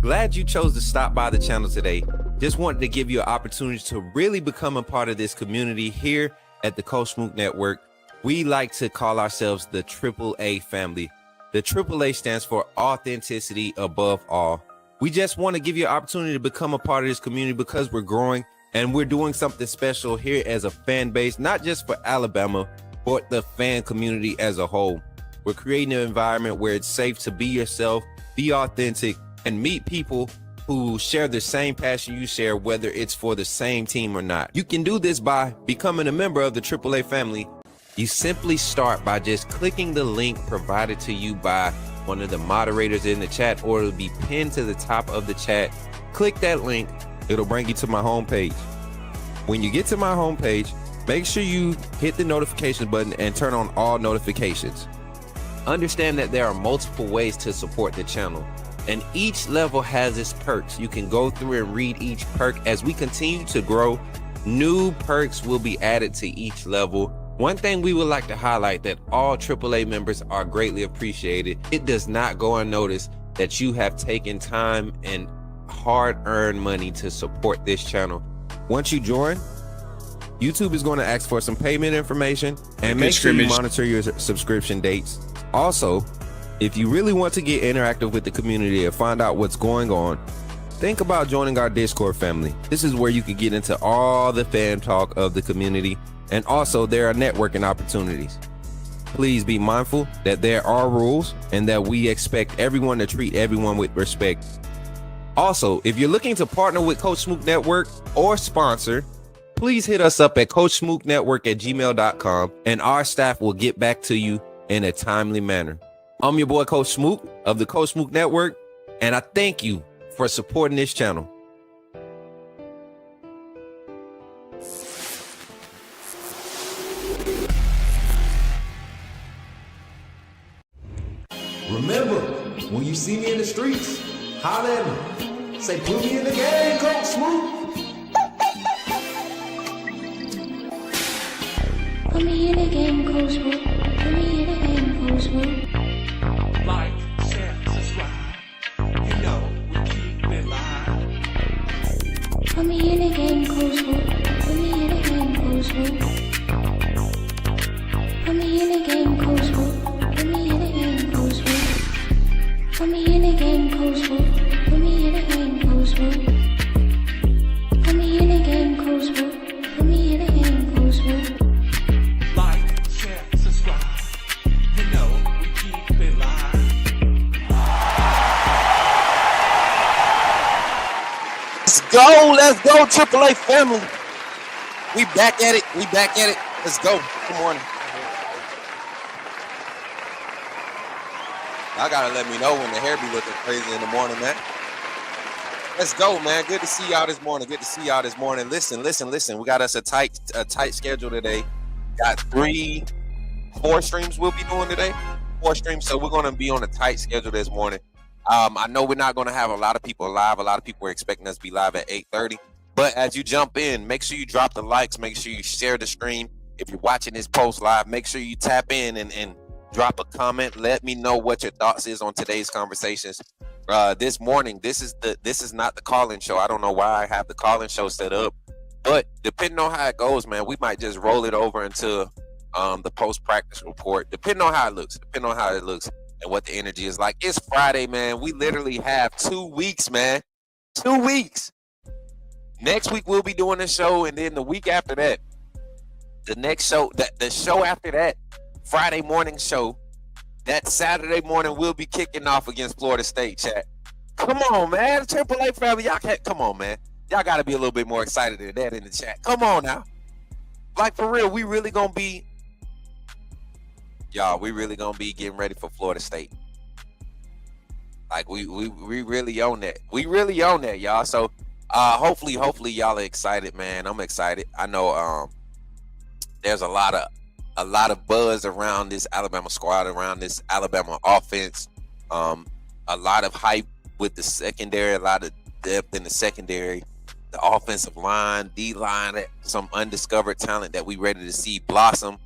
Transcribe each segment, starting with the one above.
Glad you chose to stop by the channel today. Just wanted to give you an opportunity to really become a part of this community here at the Coach Smook Network. We like to call ourselves the AAA family. The AAA stands for authenticity above all. We just want to give you an opportunity to become a part of this community because we're growing and we're doing something special here as a fan base, not just for Alabama, but the fan community as a whole. We're creating an environment where it's safe to be yourself, be authentic, and meet people who share the same passion you share, whether it's for the same team or not. You can do this by becoming a member of the AAA family. You simply start by just clicking the link provided to you by one of the moderators in the chat, or it'll be pinned to the top of the chat. Click that link, it'll bring you to my homepage. When you get to my homepage, make sure you hit the notification button and turn on all notifications. Understand that there are multiple ways to support the channel, and each level has its perks. You can go through and read each perk. As we continue to grow, new perks will be added to each level. One thing we would like to highlight that all AAA members are greatly appreciated. It does not go unnoticed that you have taken time and hard-earned money to support this channel. Once you join, YouTube is going to ask for some payment information, and make sure you monitor your subscription dates. Also, if you really want to get interactive with the community and find out what's going on, think about joining our Discord family. This is where you can get into all the fan talk of the community, and also there are networking opportunities. Please be mindful that there are rules and that we expect everyone to treat everyone with respect. Also, if you're looking to partner with Coach Smook Network or sponsor, please hit us up at coachsmooknetwork@gmail.com and our staff will get back to you in a timely manner. I'm your boy Coach Smook of the Coach Smook Network, and I thank you for supporting this channel. Remember, when you see me in the streets, holler at me. Say, put me in the game, Coach Smook. Put me in the game, Coach Smook. Put me in the game, Coach Smook. Like, share, subscribe. You know we keep it live. Put me in the game, Coach Smook. Put me in the game, Coach Smook. Put me in the game, Coach Smook. Put me in the game, Coach Smook. Put me in the game, Coach Smook. Put me in the game, Coach Smook. Put me in the game, Coach Smook. Put me in the game, Coach Smook. Like, share, subscribe. You know we keep it live. Let's go, AAA family. We back at it. Let's go. Good morning. Y'all gotta let me know when the hair be looking crazy in the morning, man. Let's go, man. Good to see y'all this morning. Listen. We got us a tight schedule today. Got 4 streams we'll be doing today. 4 streams, so we're gonna be on a tight schedule this morning. I know we're not gonna have a lot of people live. A lot of people are expecting us to be live at 8:30. But as you jump in, make sure you drop the likes. Make sure you share the stream. If you're watching this post live, make sure you tap in and drop a comment. Let me know what your thoughts is on today's conversations. This morning, this is not the call-in show. I don't know why I have the call-in show set up, but depending on how it goes, man, we might just roll it over into the post-practice report, depending on how it looks and what the energy is like. It's Friday, man. We literally have 2 weeks, man. 2 weeks. Next week we'll be doing a show, and then the week after that, the next show, the show after that, Friday morning show, that Saturday morning we'll be kicking off against Florida State, chat. Come on, man. AAA family, y'all can't, come on, man. Y'all got to be a little bit more excited than that in the chat. Come on now. Like, for real, we really going to be getting ready for Florida State. Like, we really own that. We really own that, y'all. So, hopefully y'all are excited, man. I'm excited. I know there's a lot of buzz around this Alabama squad, around this Alabama offense. A lot of hype with the secondary, a lot of depth in the secondary, the offensive line, D-line, some undiscovered talent that we ready to see blossom.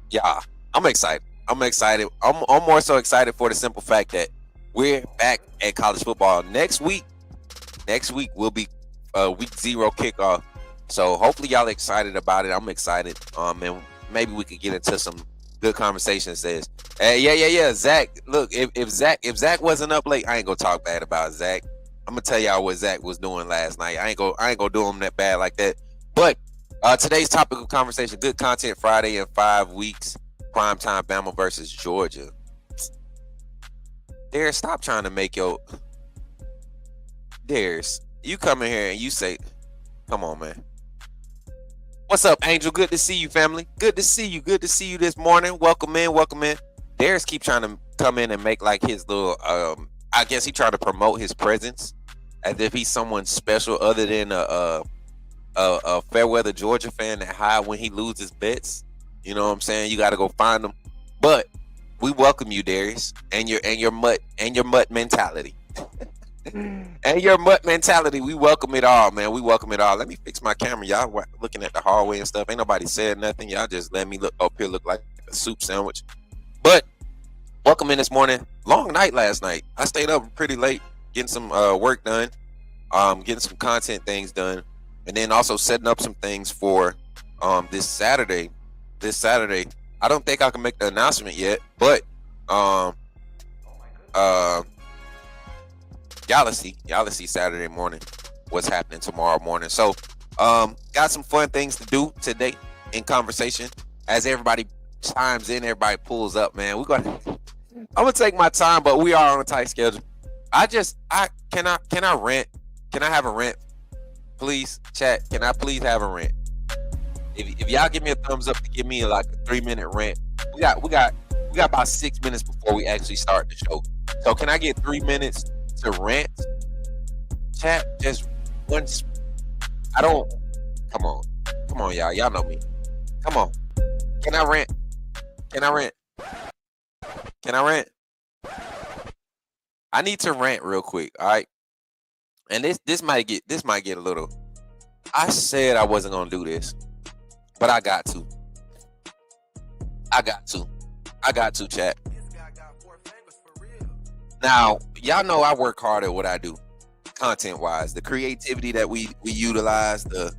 Yeah, I'm excited. I'm more so excited for the simple fact that we're back at college football next week. Next week will be week 0 kickoff. So hopefully y'all excited about it. I'm excited. And maybe we could get into some good conversations. Says, hey, yeah. Zach, look, if Zach wasn't up late, I ain't gonna talk bad about Zach. I'm gonna tell y'all what Zach was doing last night. I ain't gonna do him that bad like that. But today's topic of conversation: Good Content Friday in 5 weeks. Primetime Bama versus Georgia. Darius, stop trying to make your Darius. You come in here and you say, "Come on, man." What's up, Angel? Good to see you, family. Good to see you. Good to see you this morning. Welcome in. Darius keep trying to come in and make like his little. I guess he trying to promote his presence as if he's someone special other than a fair weather Georgia fan that hide when he loses bets. You know what I'm saying? You got to go find them. But we welcome you, Darius, and your mutt mentality. And your mutt mentality, we welcome it all, man. We welcome it all. Let me fix my camera. Y'all looking at the hallway and stuff. Ain't nobody said nothing. Y'all just let me look up here, look like a soup sandwich. But welcome in this morning. Long night last night. I stayed up pretty late getting some work done, getting some content things done, and then also setting up some things for this Saturday. I don't think I can make the announcement yet, but y'all see Saturday morning what's happening tomorrow morning. So got some fun things to do today in conversation as everybody chimes in, everybody pulls up, man. I'm gonna take my time, but we are on a tight schedule. Can I rant? Can I have a rant? Please, chat, can I please have a rant? If y'all give me a thumbs up to give me like a 3-minute rant, we got about 6 minutes before we actually start the show. So can I get 3 minutes to rant? Chat, just once. Come on, y'all know me. Come on. Can I rant? I need to rant real quick, all right? And this might get a little. I said I wasn't gonna do this, but I got to. Chat. Now, y'all know I work hard at what I do, content-wise. The creativity that we utilize, the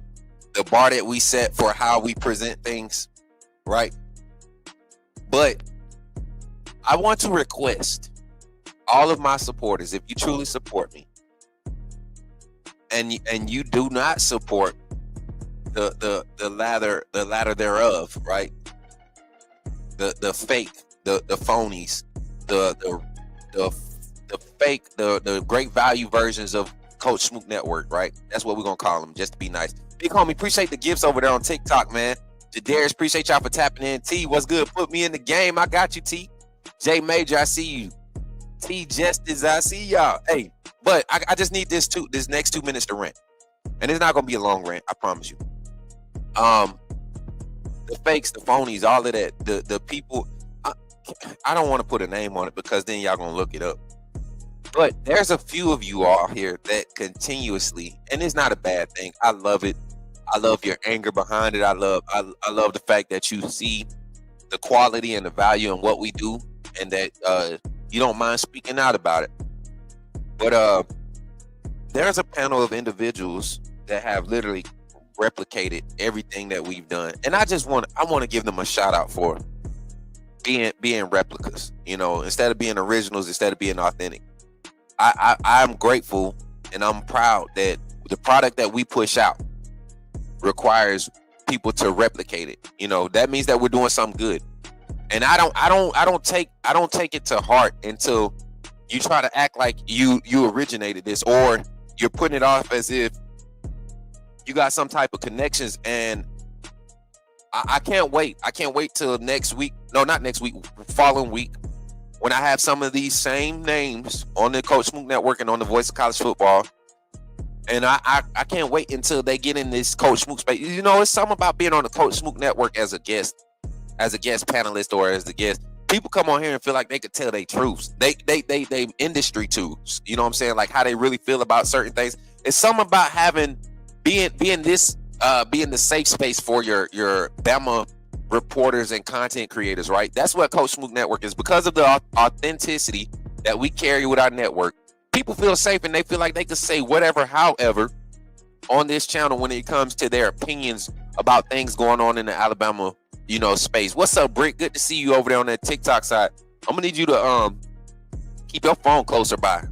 bar that we set for how we present things, right? But I want to request all of my supporters, if you truly support me, and you do not support the ladder thereof, right? The fake, the phonies, the fake, the great value versions of Coach Smook Network, right? That's what we're gonna call them, just to be nice. Big homie, appreciate the gifts over there on TikTok, man. Jadarius, appreciate y'all for tapping in. T, what's good? Put me in the game. I got you, T. J Major, I see you. T Justice, I see y'all. Hey, but I just need this next 2 minutes to rant. And it's not gonna be a long rant, I promise you. The fakes, the phonies, all of that, the people, I don't want to put a name on it because then y'all gonna look it up. But there's a few of you all here that continuously, and it's not a bad thing. I love it. I love your anger behind it. I love the fact that you see the quality and the value in what we do, and that you don't mind speaking out about it. But there's a panel of individuals that have literally replicated everything that we've done, and I want to give them a shout out for being replicas. You know, instead of being originals, instead of being authentic. I'm grateful and I'm proud that the product that we push out requires people to replicate it. You know, that means that we're doing something good. And I don't take it to heart until you try to act like you originated this, or you're putting it off as if you got some type of connections. And I can't wait. I can't wait till next week. No, not next week, following week, when I have some of these same names on the Coach Smook Network and on the Voice of College Football. And I can't wait until they get in this Coach Smook space. You know, it's something about being on the Coach Smook Network as a guest panelist or as the guest. People come on here and feel like they could tell their truths. They industry truths. You know what I'm saying? Like how they really feel about certain things. It's something about being the safe space for your Bama reporters and content creators, right? That's what Coach Smook Network is, because of the authenticity that we carry with our network. People feel safe and they feel like they can say whatever, however, on this channel when it comes to their opinions about things going on in the Alabama, space. What's up, Brick? Good to see you over there on that TikTok side. I'm gonna need you to keep your phone closer by.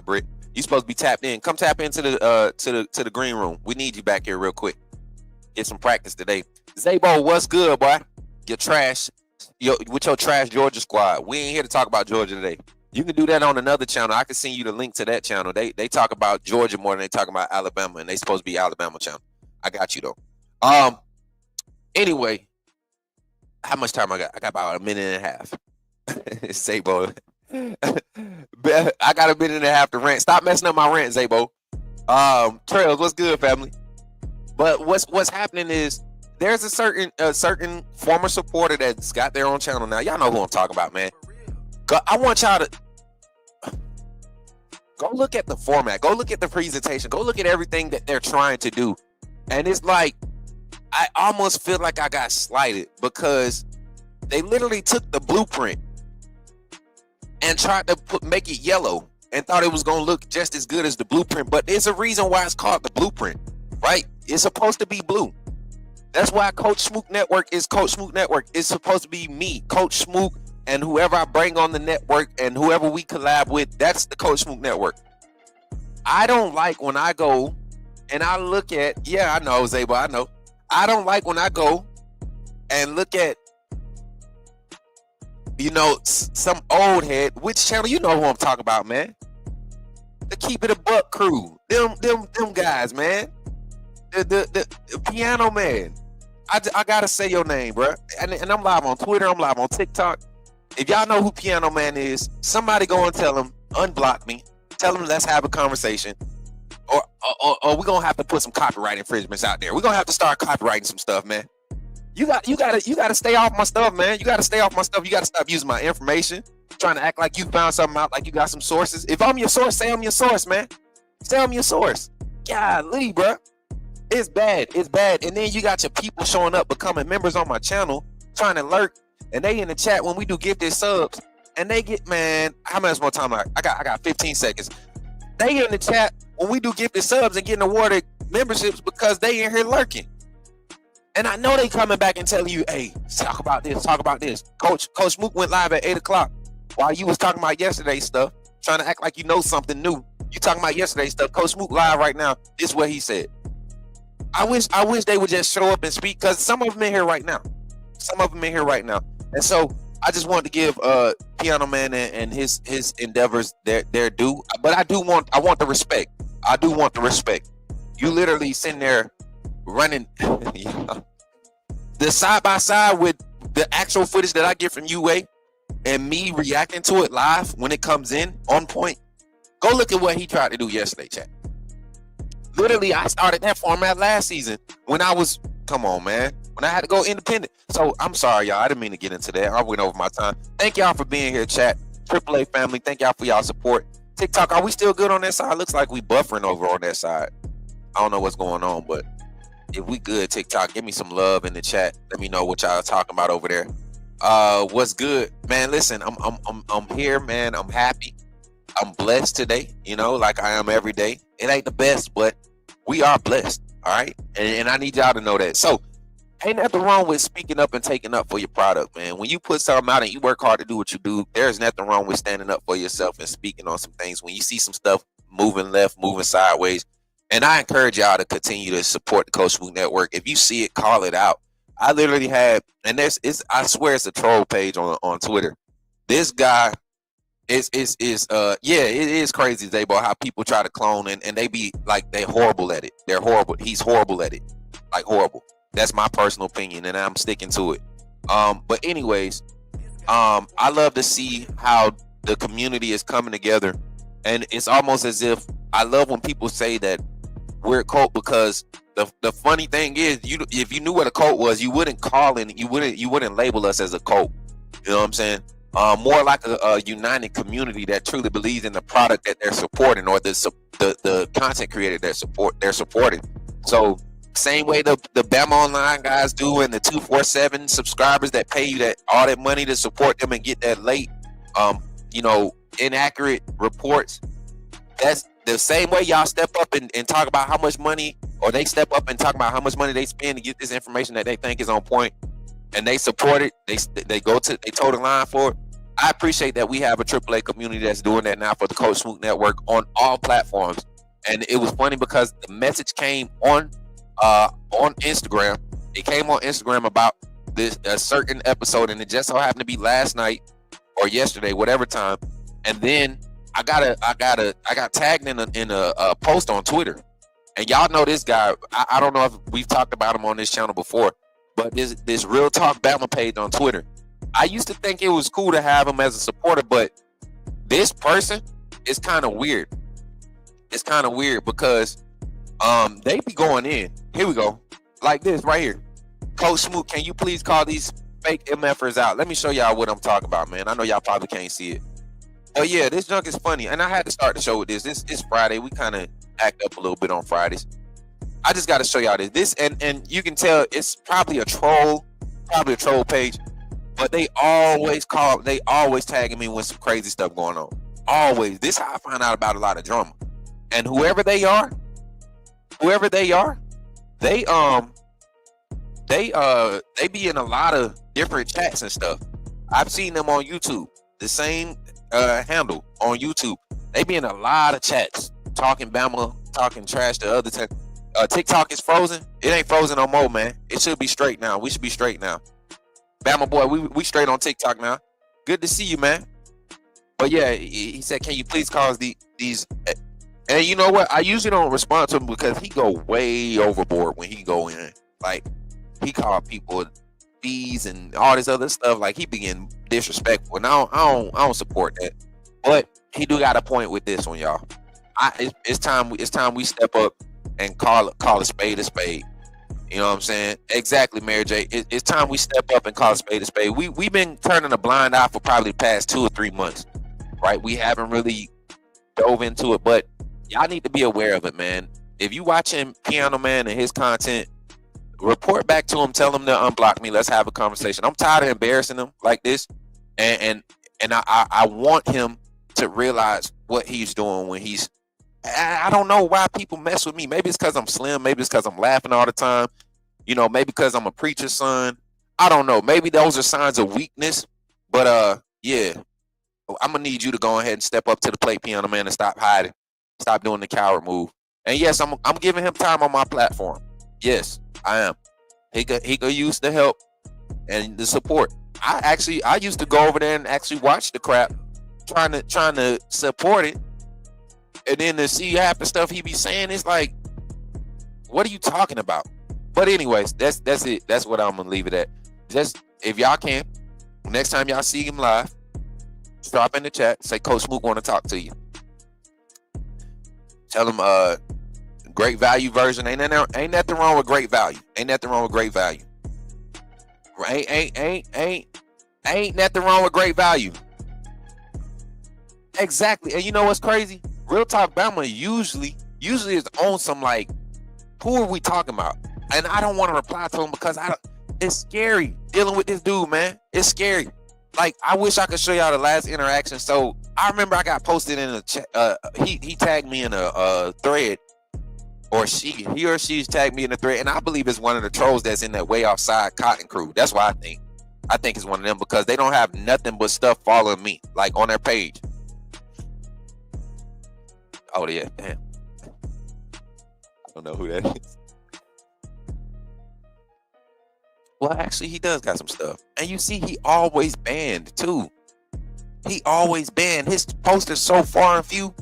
Brick. You supposed to be tapped in. Come tap into the green room. We need you back here real quick. Get some practice today. Zabo, what's good, boy? With your trash Georgia squad. We ain't here to talk about Georgia today. You can do that on another channel. I can send you the link to that channel. They talk about Georgia more than they talk about Alabama, and they supposed to be Alabama channel. I got you though. Anyway, how much time I got? I got about a minute and a half. Zabo. I got a minute and a half to rant. Stop messing up my rant, Zabo. Trails, what's good, family? But what's happening is there's a certain former supporter that's got their own channel now. Y'all know who I'm talking about, man. I want y'all to go look at the format, go look at the presentation, go look at everything that they're trying to do. And it's like, I almost feel like I got slighted because they literally took the blueprint and tried to make it yellow and thought it was going to look just as good as the blueprint. But there's a reason why it's called the blueprint, right? It's supposed to be blue. That's why Coach Smook Network is Coach Smook Network. It's supposed to be me, Coach Smook, and whoever I bring on the network and whoever we collab with, that's the Coach Smook Network. I don't like when I go and I look at, I know, Zabo, I know. I don't like when I go and look at, some old head, which channel, you know who I'm talking about, man. The Keep It a Buck crew. Them guys, man. The piano man. I gotta say your name, bro. And I'm live on Twitter, I'm live on TikTok. If y'all know who Piano Man is, somebody go and tell him, unblock me. Tell him let's have a conversation. Or we're gonna have to put some copyright infringements out there. We're gonna have to start copywriting some stuff, man. You gotta stay off my stuff, man. You gotta stay off my stuff. You gotta stop using my information. Trying to act like you found something out, like you got some sources. If I'm your source, say I'm your source, man. Say I'm your source. Golly, bro. It's bad. It's bad. And then you got your people showing up, becoming members on my channel, trying to lurk. And they in the chat when we do gifted subs, and they get, man, how much more time I got 15 seconds. They in the chat when we do gifted subs and getting awarded memberships because they in here lurking. And I know they coming back and telling you, hey, talk about this. Coach Smook went live at 8 o'clock while you was talking about yesterday's stuff, trying to act like you know something new. You talking about yesterday's stuff. Coach Smook live right now. This is what he said. I wish they would just show up and speak, because some of them in here right now. And so I just wanted to give Piano Man and his endeavors their due. But I want the respect. I do want the respect. You literally sitting there running the side by side with the actual footage that I get from UA and me reacting to it live when it comes in on point. Go look at what he tried to do yesterday, chat. Literally, I started that format last season when I was, come on, man, when I had to go independent. So I'm sorry, y'all. I didn't mean to get into that. I went over my time. Thank y'all for being here, chat. AAA family, thank y'all for y'all support. TikTok, are we still good on that side? Looks like we buffering over on that side. I don't know what's going on, but if we good, TikTok, give me some love in the chat. Let me know what y'all talking about over there. What's good, man? Listen, I'm here, man. I'm happy. I'm blessed today, like I am every day. It ain't the best, but we are blessed, all right? And I need y'all to know that. So ain't nothing wrong with speaking up and taking up for your product, man. When you put something out and you work hard to do what you do, there's nothing wrong with standing up for yourself and speaking on some things. When you see some stuff moving left, moving sideways, and I encourage y'all to continue to support the Coach Smook Network. If you see it, call it out. I literally had, and I swear it's a troll page on Twitter. This guy it is crazy, Zabo, how people try to clone and they be like, they're horrible at it. They're horrible. He's horrible at it. Like horrible. That's my personal opinion, and I'm sticking to it. But anyways, I love to see how the community is coming together, and it's almost as if I love when people say that we're a cult, because the funny thing is, if you knew what a cult was, you wouldn't you wouldn't label us as a cult. You know what I'm saying? More like a united community that truly believes in the product that they're supporting, or the content creator they're supporting. So same way the Bama Online guys do, and the 247 subscribers that pay you all that money to support them and get that late inaccurate reports. That's the same way y'all step up and talk about how much money, or they step up and talk about how much money they spend to get this information that they think is on point, and they support it. They toe the line for it. I appreciate that we have a AAA community that's doing that now for the Coach Smook Network on all platforms. And it was funny because the message came on Instagram. It came on Instagram about this a certain episode, and it just so happened to be last night or yesterday, whatever time. And then I got tagged in a post on Twitter. And y'all know this guy. I don't know if we've talked about him on this channel before, but this Real Talk Bama page on Twitter. I used to think it was cool to have him as a supporter, but this person is kind of weird. It's kind of weird because they be going in. Here we go. Like this right here. Coach Smook, can you please call these fake MFers out? Let me show y'all what I'm talking about, man. I know y'all probably can't see it. Oh yeah, this junk is funny. And I had to start the show with this. It's Friday. We kind of act up a little bit on Fridays. I just got to show y'all this. And you can tell it's probably a troll page. But they always tagging me with some crazy stuff going on. Always. This is how I find out about a lot of drama. And whoever they are, they be in a lot of different chats and stuff. I've seen them on YouTube. The same handle on YouTube. They be in a lot of chats talking Bama, talking trash to other TikTok is frozen. It ain't frozen no more, man. It should be straight now. We should be straight now. Bama boy, we straight on TikTok now. Good to see you, man. But yeah, he said, can you please cause these? And you know what? I usually don't respond to him because he go way overboard when he go in. Like he call people bees and all this other stuff. Like he being disrespectful, and I don't support that. But he do got a point with this one, y'all. It's time we step up and call a spade a spade. You know what I'm saying? Exactly, Mary J. It's time we step up and call a spade a spade. We've been turning a blind eye for probably the past 2 or 3 months, right? We haven't really dove into it, but y'all need to be aware of it, man. If you watching Piano Man and his content, report back to him. Tell him to unblock me. Let's have a conversation. I'm tired of embarrassing him like this, and I want him to realize what he's doing when he's. I don't know why people mess with me. Maybe it's because I'm slim. Maybe it's because I'm laughing all the time. You know, maybe because I'm a preacher's son. I don't know. Maybe those are signs of weakness. But yeah, I'm gonna need you to go ahead and step up to the plate, Piano Man, and stop hiding. Stop doing the coward move. And yes, I'm giving him time on my platform. Yes, I am. He could use the help and the support. I used to go over there and actually watch the crap, trying to support it. And then to see half the stuff he be saying, it's like, what are you talking about? But anyways, that's it. That's what I'm gonna leave it at. Just if y'all can, next time y'all see him live, drop in the chat, say Coach Smook want to talk to you. Tell him great value version. Ain't nothing wrong with great value. Ain't nothing wrong with great value. Ain't nothing wrong with great value. Exactly. And you know what's crazy? Real Talk Bama usually is on some like, who are we talking about? And I don't want to reply to him because it's scary dealing with this dude, man. It's scary. Like, I wish I could show y'all the last interaction. So I remember I got posted in a chat. He tagged me in a thread, or he or she's tagged me in a thread, and I believe it's one of the trolls that's in that Way Offside Cotton crew. That's why I think it's one of them, because they don't have nothing but stuff following me, like on their page. Oh yeah, damn. I don't know who that is. Well, actually, he does got some stuff. And you see, he always banned, too. He always banned. His poster's so far and few.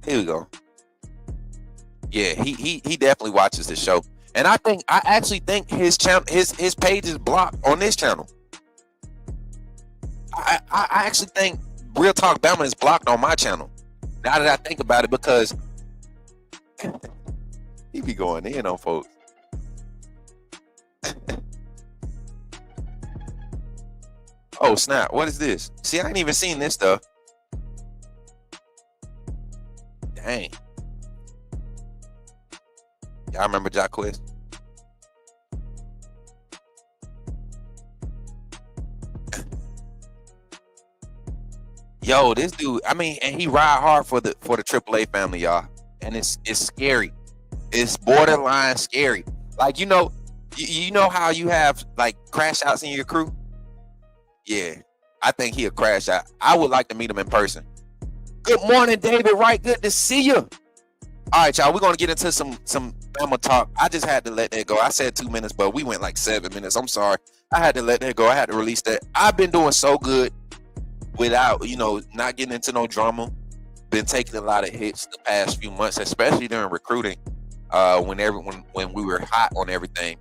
Here we go. Yeah, he definitely watches the show. And I actually think his channel, his page is blocked on this channel. I actually think Real Talk Bama is blocked on my channel. Now that I think about it, because he be going in on folks. Oh snap, what is this? See, I ain't even seen this stuff. Dang. Y'all remember Jacquez? Yo, this dude, I mean, and he ride hard for the AAA family, y'all. And it's scary. It's borderline scary. Like, you know how you have like crash outs in your crew? Yeah. I think he'll crash out. I would like to meet him in person. Good morning, David Wright. Good to see you. All right, y'all. We're gonna get into some Bama talk. I just had to let that go. I said 2 minutes, but we went like 7 minutes. I'm sorry. I had to let that go. I had to release that. I've been doing so good without, not getting into no drama. Been taking a lot of hits the past few months, especially during recruiting. When we were hot on everything.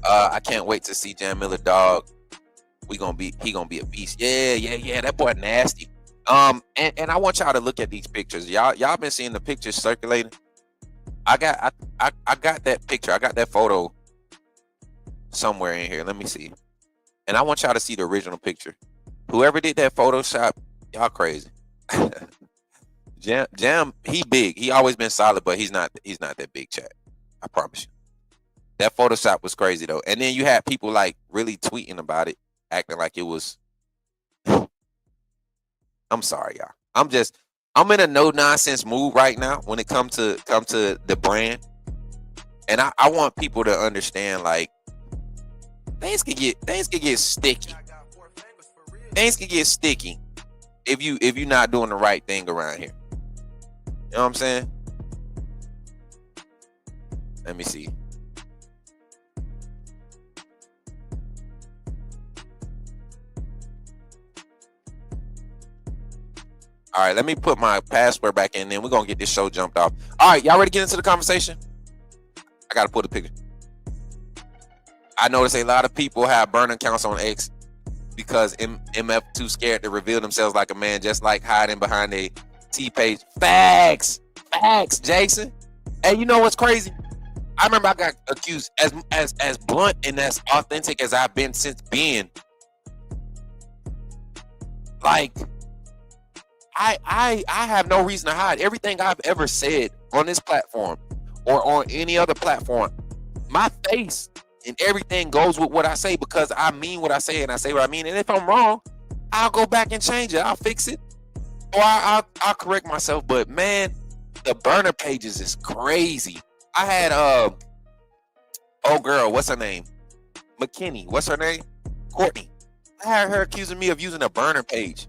I can't wait to see Jan Miller, dog. He gonna be a beast. Yeah. That boy nasty. And I want y'all to look at these pictures. Y'all been seeing the pictures circulating. I got that picture. I got that photo somewhere in here. Let me see. And I want y'all to see the original picture. Whoever did that Photoshop, y'all crazy. Jam, he big. He always been solid, but he's not that big, chat. I promise you. That Photoshop was crazy though. And then you had people like really tweeting about it, acting like it was. I'm sorry, y'all. I'm in a no nonsense mood right now when it comes to the brand. And I want people to understand, like, things could get sticky. Things could get sticky if you're not doing the right thing around here. You know what I'm saying? Let me see. All right, let me put my password back in, then we're going to get this show jumped off. All right, y'all ready to get into the conversation? I got to put a picture. I notice a lot of people have burner accounts on X because MF too scared to reveal themselves like a man, just like hiding behind a T-page. Facts, Jason. Hey, you know what's crazy? I remember I got accused as blunt and as authentic as I've been since being. Like, I have no reason to hide. Everything I've ever said on this platform or on any other platform, my face and everything goes with what I say because I mean what I say and I say what I mean. And if I'm wrong, I'll go back and change it. I'll fix it or I'll correct myself. But man, the burner pages is crazy. I had girl, what's her name? McKinney. What's her name? Courtney. I had her accusing me of using a burner page.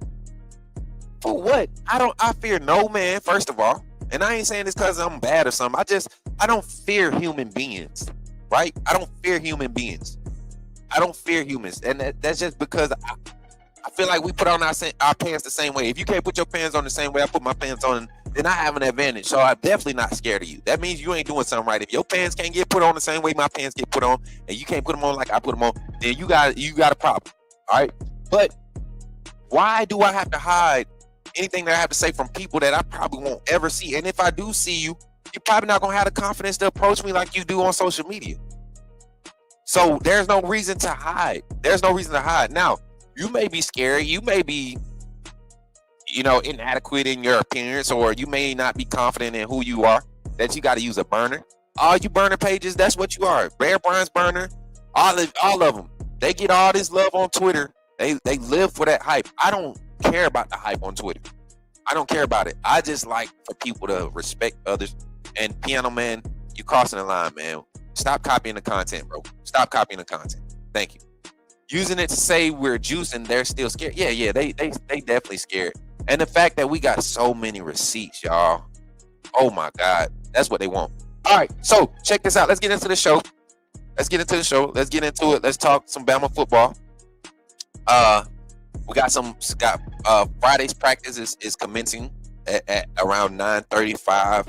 For what? I fear no man, first of all. And I ain't saying this because I'm bad or something. I don't fear human beings, right? I don't fear human beings. I don't fear humans. And that's just because I feel like we put on our pants the same way. If you can't put your pants on the same way I put my pants on, then I have an advantage. So I'm definitely not scared of you. That means you ain't doing something right. If your pants can't get put on the same way my pants get put on, and you can't put them on like I put them on, then you got a problem. All right? But why do I have to hide anything that I have to say from people that I probably won't ever see? And if I do see you, you're probably not gonna have the confidence to approach me like you do on social media. So there's no reason to hide. There's no reason to hide. Now, you may be scared, you may be, inadequate in your appearance, or you may not be confident in who you are, that you got to use a burner. All you burner pages, that's what you are. Bear Bryant's burner, all of them. They get all this love on Twitter. They live for that hype. I don't care about the hype on Twitter. I don't care about it. I just like for people to respect others. And Piano Man, you're crossing the line, man. Stop copying the content, bro. Stop copying the content. Thank you. Using it to say we're juicing, they're still scared. Yeah, they definitely scared. And the fact that we got so many receipts, y'all. Oh my God. That's what they want. All right, so check this out. Let's get into the show. Let's get into it. Let's talk some Bama football. We got Friday's practice is commencing at around 9:35.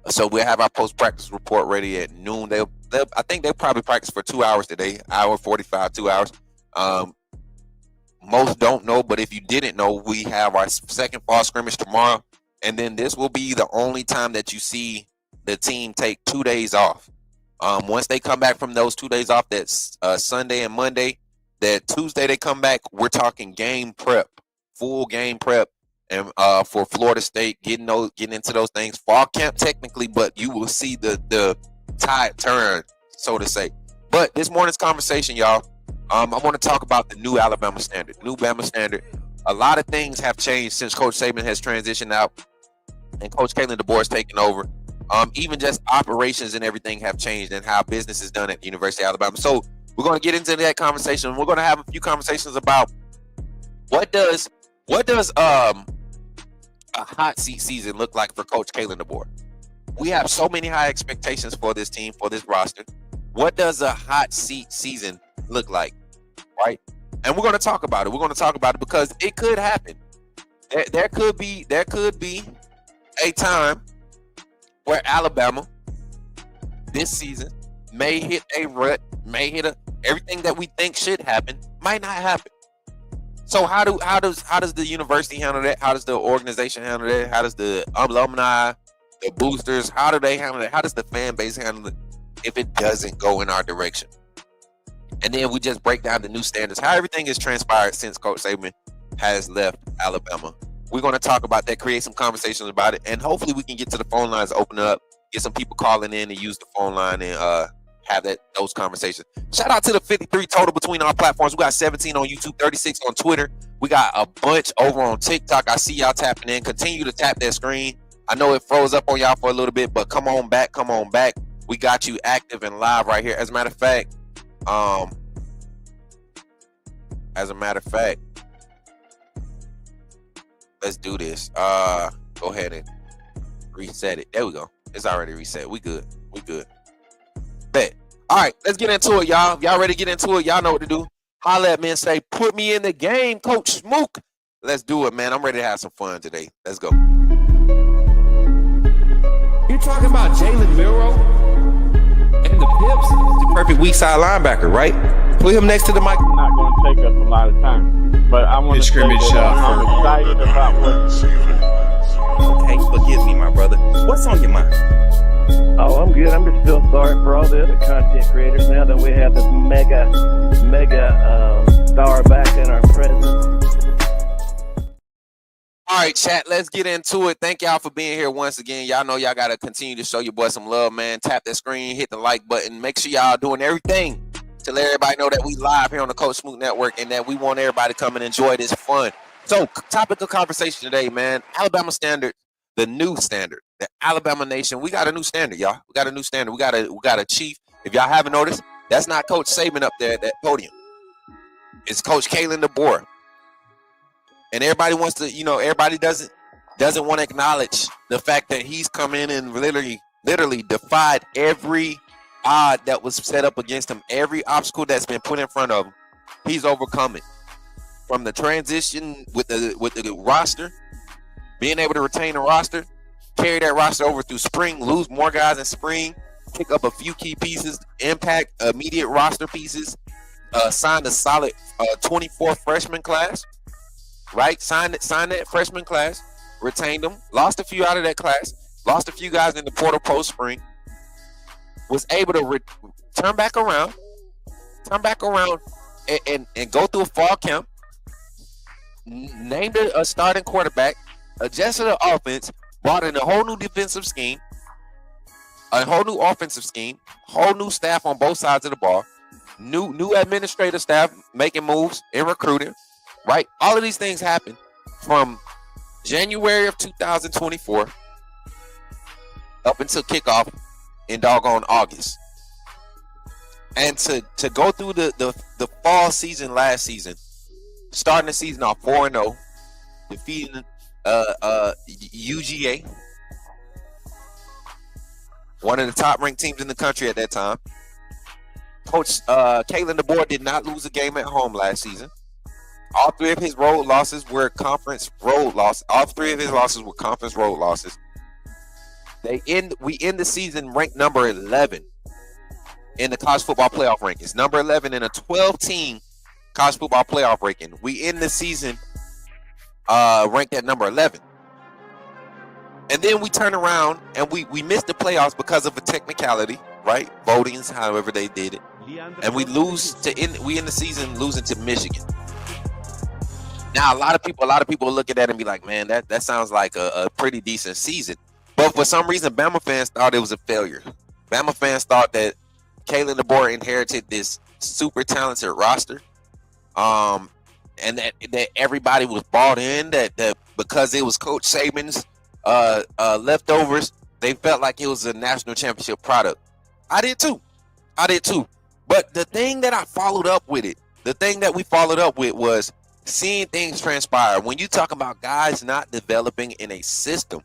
So we'll have our post-practice report ready at noon. I think they'll probably practice for 2 hours today, hour 45, 2 hours. Most don't know, but if you didn't know, we have our second fall scrimmage tomorrow, and then this will be the only time that you see the team take 2 days off. Once they come back from those 2 days off, that's Sunday and Monday. That Tuesday they come back, we're talking game prep, full game prep, and for Florida State, getting into those things. Fall camp technically, but you will see the tide turn, so to say. But this morning's conversation, y'all, I want to talk about the new Alabama standard, new Bama standard. A lot of things have changed since Coach Saban has transitioned out and Coach Kalen Deboer has taken over. Even just operations and everything have changed and how business is done at the University of Alabama. So we're going to get into that conversation. We're going to have a few conversations about what does a hot seat season look like for Coach Kalen Deboer. We have so many high expectations for this team, for this roster. What does a hot seat season look like, right? And we're going to talk about it. We're going to talk about it because it could happen. There could be a time where Alabama this season may hit a rut, may hit everything that we think should happen might not happen. So how does the university handle that? How does the organization handle that? How does the alumni, the boosters, how do they handle it? How does the fan base handle it if it doesn't go in our direction? And then we just break down the new standards, how everything has transpired since Coach Saban has left Alabama. We're going to talk about that, create some conversations about it, and hopefully we can get to the phone lines, open up, get some people calling in and use the phone line and have those conversations. Shout out to the 53 total between our platforms. We got 17 on YouTube, 36 on Twitter. We got a bunch over on TikTok. I see y'all tapping in. Continue to tap that screen. I know it froze up on y'all for a little bit, but come on back. We got you active and live right here. As a matter of fact, let's do this. Go ahead and reset it. There we go. It's already reset. We good. Bet. All right, let's get into it, y'all. If y'all ready to get into it, y'all know what to do. Holla at me and say, put me in the game, Coach Smook. Let's do it, man. I'm ready to have some fun today. Let's go. You talking about Jalen Milroe and the Pips? The perfect weak side linebacker, right? Put him next to the mic. I'm not going to take up a lot of time, but I want to say that I'm excited about what. Okay, forgive me, my brother. What's on your mind? Oh, I'm good. I'm just still sorry for all the other content creators now that we have this mega star back in our presence. All right, chat, let's get into it. Thank y'all for being here once again. Y'all know y'all got to continue to show your boy some love, man. Tap that screen, hit the like button. Make sure y'all doing everything to let everybody know that we live here on the Coach Smook Network and that we want everybody to come and enjoy this fun. So, topic of conversation today, man, Alabama standard, the new standard, the Alabama Nation. We got a new standard, y'all. We got a new standard. We got a chief. If y'all haven't noticed, that's not Coach Saban up there at that podium. It's Coach Kalen Deboer. And everybody wants to, everybody doesn't want to acknowledge the fact that he's come in and literally defied every odd that was set up against him, every obstacle that's been put in front of him. He's overcome it. From the transition with the roster, being able to retain the roster, carry that roster over through spring, lose more guys in spring, pick up a few key pieces, impact immediate roster pieces, sign a solid 24 freshman class. Right, signed that freshman class, retained them, lost a few out of that class, lost a few guys in the portal post spring, was able to turn back around and go through a fall camp, named a starting quarterback, adjusted the offense, brought in a whole new defensive scheme, a whole new offensive scheme, whole new staff on both sides of the ball, new administrative staff making moves and recruiting. Right? All of these things happen from January of 2024 up until kickoff in doggone August. And to go through the fall season last season, starting the season off 4-0, defeating UGA, one of the top ranked teams in the country at that time. Coach Kalen Deboer did not lose a game at home last season. All three of his road losses were conference road losses. All three of his losses were conference road losses. We end the season ranked number 11 in the college football playoff rankings. Number 11 in a 12-team college football playoff ranking. We end the season ranked at number 11. And then we turn around and we missed the playoffs because of a technicality, right? Votings, however they did it. And we end the season losing to Michigan. Now, a lot of people look at that and be like, man, that sounds like a pretty decent season. But for some reason, Bama fans thought it was a failure. Bama fans thought that Kalen Deboer inherited this super talented roster. and that everybody was bought in, that because it was Coach Saban's leftovers, they felt like it was a national championship product. I did too. But the thing that I followed up with it, the thing that we followed up with was seeing things transpire. When you talk about guys not developing in a system,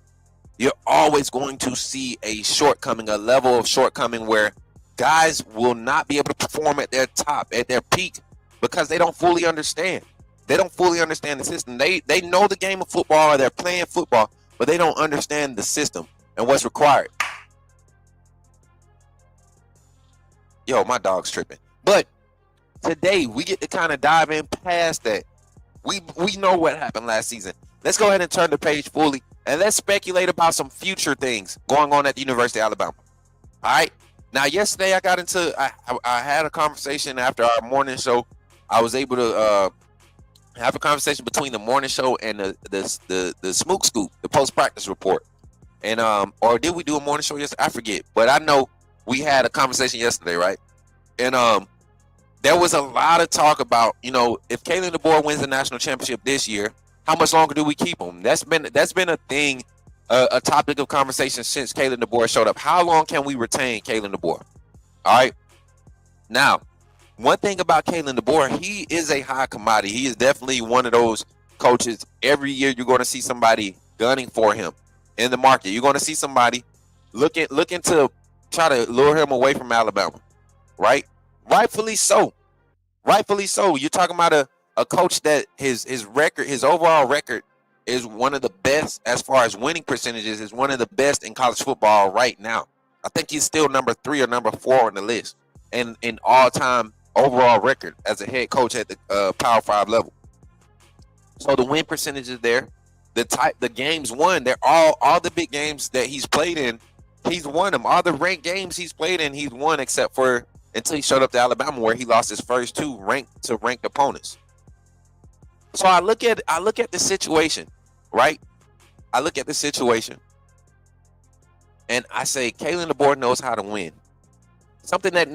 you're always going to see a shortcoming, a level of shortcoming where guys will not be able to perform at their top, at their peak, because they don't fully understand. They don't fully understand the system. They know the game of football, or they're playing football, but they don't understand the system and what's required. Yo, my dog's tripping. But today we get to kind of dive in past that. We know what happened last season. Let's go ahead and turn the page fully, and let's speculate about some future things going on at the University of Alabama. All right. Now, yesterday I had a conversation after our morning show. I was able to have a conversation between the morning show and the Smook Scoop, the post practice report. And or did we do a morning show yesterday? I forget, but I know we had a conversation yesterday, right? And there was a lot of talk about, if Kalen Deboer wins the national championship this year, how much longer do we keep him? That's been a thing, a topic of conversation since Kalen Deboer showed up. How long can we retain Kalen Deboer? All right. Now, one thing about Kalen Deboer, he is a high commodity. He is definitely one of those coaches. Every year you're going to see somebody gunning for him in the market. You're going to see somebody looking to try to lure him away from Alabama, right? Rightfully so. You're talking about a coach that his overall record is one of the best as far as winning percentages, is one of the best in college football right now. I think he's still number 3 or number 4 on the list, and in all-time overall record as a head coach at the Power 5 level. So the win percentage is there. The games won, they're all the big games that he's played in, he's won them. All the ranked games he's played in, he's won, except for until he showed up to Alabama, where he lost his first 2 ranked opponents. So I look at the situation, right? I look at the situation, and I say Kalen Deboer knows how to win. Something that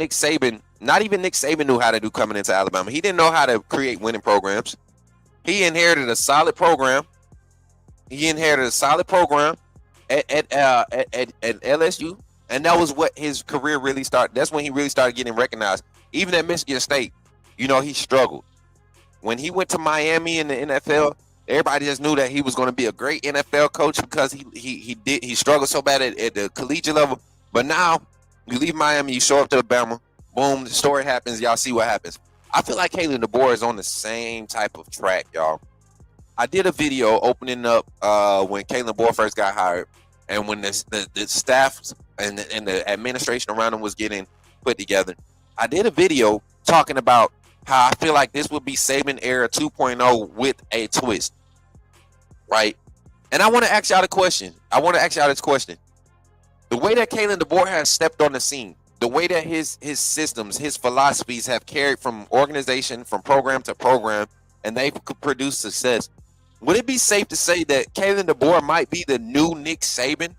not even Nick Saban knew how to do coming into Alabama. He didn't know how to create winning programs. He inherited a solid program. at LSU, and that was what his career really started. That's when he really started getting recognized. Even at Michigan State, he struggled. When he went to Miami in the NFL, everybody just knew that he was going to be a great NFL coach because he struggled so bad at the collegiate level. But now you leave Miami, you show up to Alabama, boom, the story happens. Y'all see what happens. I feel like Kalen Deboer is on the same type of track, y'all. I did a video opening up when Kalen Deboer first got hired, and when the staff and the administration around him was getting put together. I did a video talking about how I feel like this would be Saban era 2.0 with a twist, right? And I want to ask y'all this question. The way that Kalen Deboer has stepped on the scene, the way that his systems, his philosophies have carried from organization, from program to program, and they've produced success. Would it be safe to say that Kalen Deboer might be the new Nick Saban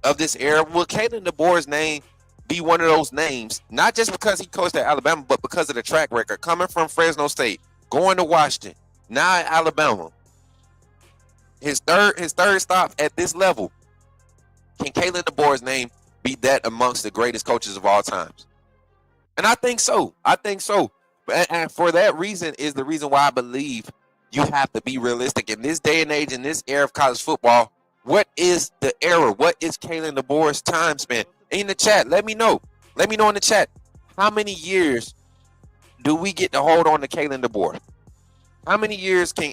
of this era? Will Kalen Deboer's name be one of those names, not just because he coached at Alabama, but because of the track record, coming from Fresno State, going to Washington, now at Alabama, his third stop at this level? Can Kalen Deboer's name be that amongst the greatest coaches of all times? And I think so. And for that reason is the reason why I believe you have to be realistic in this day and age, in this era of college football. What is the era? What is Kalen Deboer's time span? In the chat, let me know. Let me know in the chat. How many years do we get to hold on to Kalen Deboer? How many years will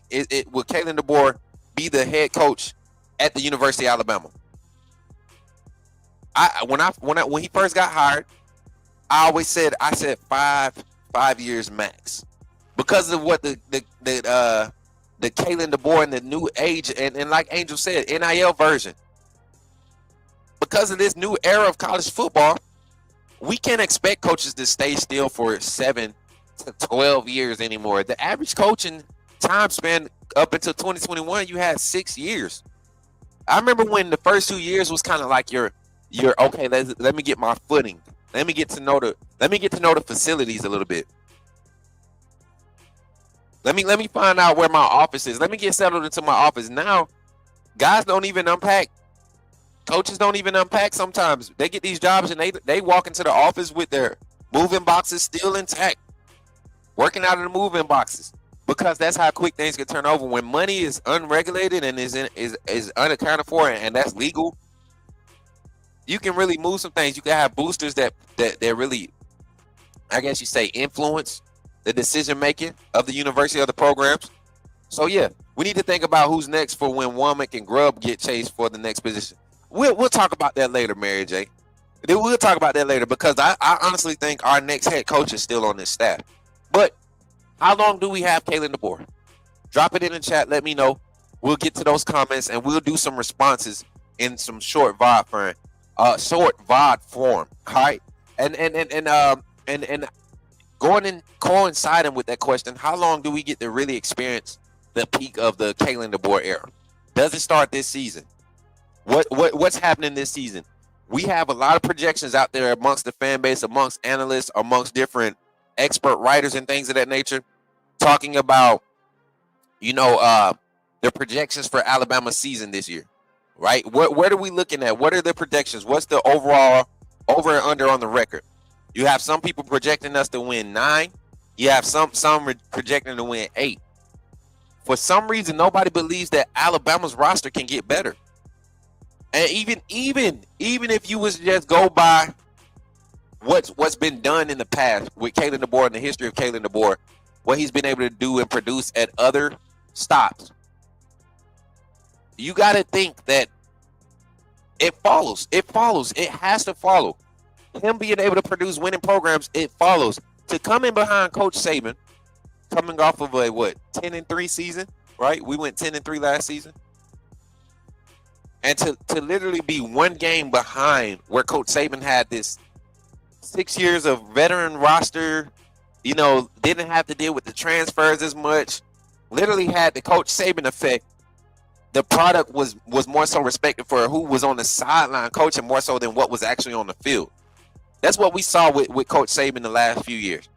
Kalen Deboer be the head coach at the University of Alabama? When he first got hired, I said 5 years max, because of what the Kalen Deboer and the new age and like Angel said, NIL version. Because of this new era of college football, we can't expect coaches to stay still for 7 to 12 years anymore. The average coaching time span up until 2021, you had 6 years. I remember when the first 2 years was kind of like you're okay. Let me get my footing. Let me get to know the facilities a little bit. Let me find out where my office is. Let me get settled into my office. Now, guys don't even unpack. Coaches don't even unpack sometimes. They get these jobs and they walk into the office with their moving boxes still intact, working out of the moving boxes, because that's how quick things can turn over. When money is unregulated and is unaccounted for, and that's legal, you can really move some things. You can have boosters that really, I guess you say, influence the decision making of the university, of the programs. So yeah, we need to think about who's next for when Womack and Grubb get chased for the next position. We'll talk about that later, Mary J. We'll talk about that later, because I honestly think our next head coach is still on this staff. But how long do we have Kalen Deboer? Drop it in the chat. Let me know. We'll get to those comments and we'll do some responses in some short VOD form. All right. And going and coinciding with that question, how long do we get to really experience the peak of the Kalen Deboer era? Does it start this season? What's happening this season? We have a lot of projections out there amongst the fan base, amongst analysts, amongst different expert writers and things of that nature, talking about, the projections for Alabama's season this year, right? What are we looking at? What are the projections? What's the overall over and under on the record? You have some people projecting us to win 9. You have some projecting to win 8. For some reason, nobody believes that Alabama's roster can get better. And even if you was to just go by what's been done in the past with Kalen Deboer and the history of Kalen Deboer, what he's been able to do and produce at other stops, you got to think that it follows. It has to follow. Him being able to produce winning programs, it follows. To come in behind Coach Saban, coming off of a 10-3 season, right? We went 10-3 last season. And to literally be one game behind where Coach Saban had this 6 years of veteran roster, didn't have to deal with the transfers as much, literally had the Coach Saban effect. The product was more so respected for who was on the sideline coaching more so than what was actually on the field. That's what we saw with Coach Saban the last few years.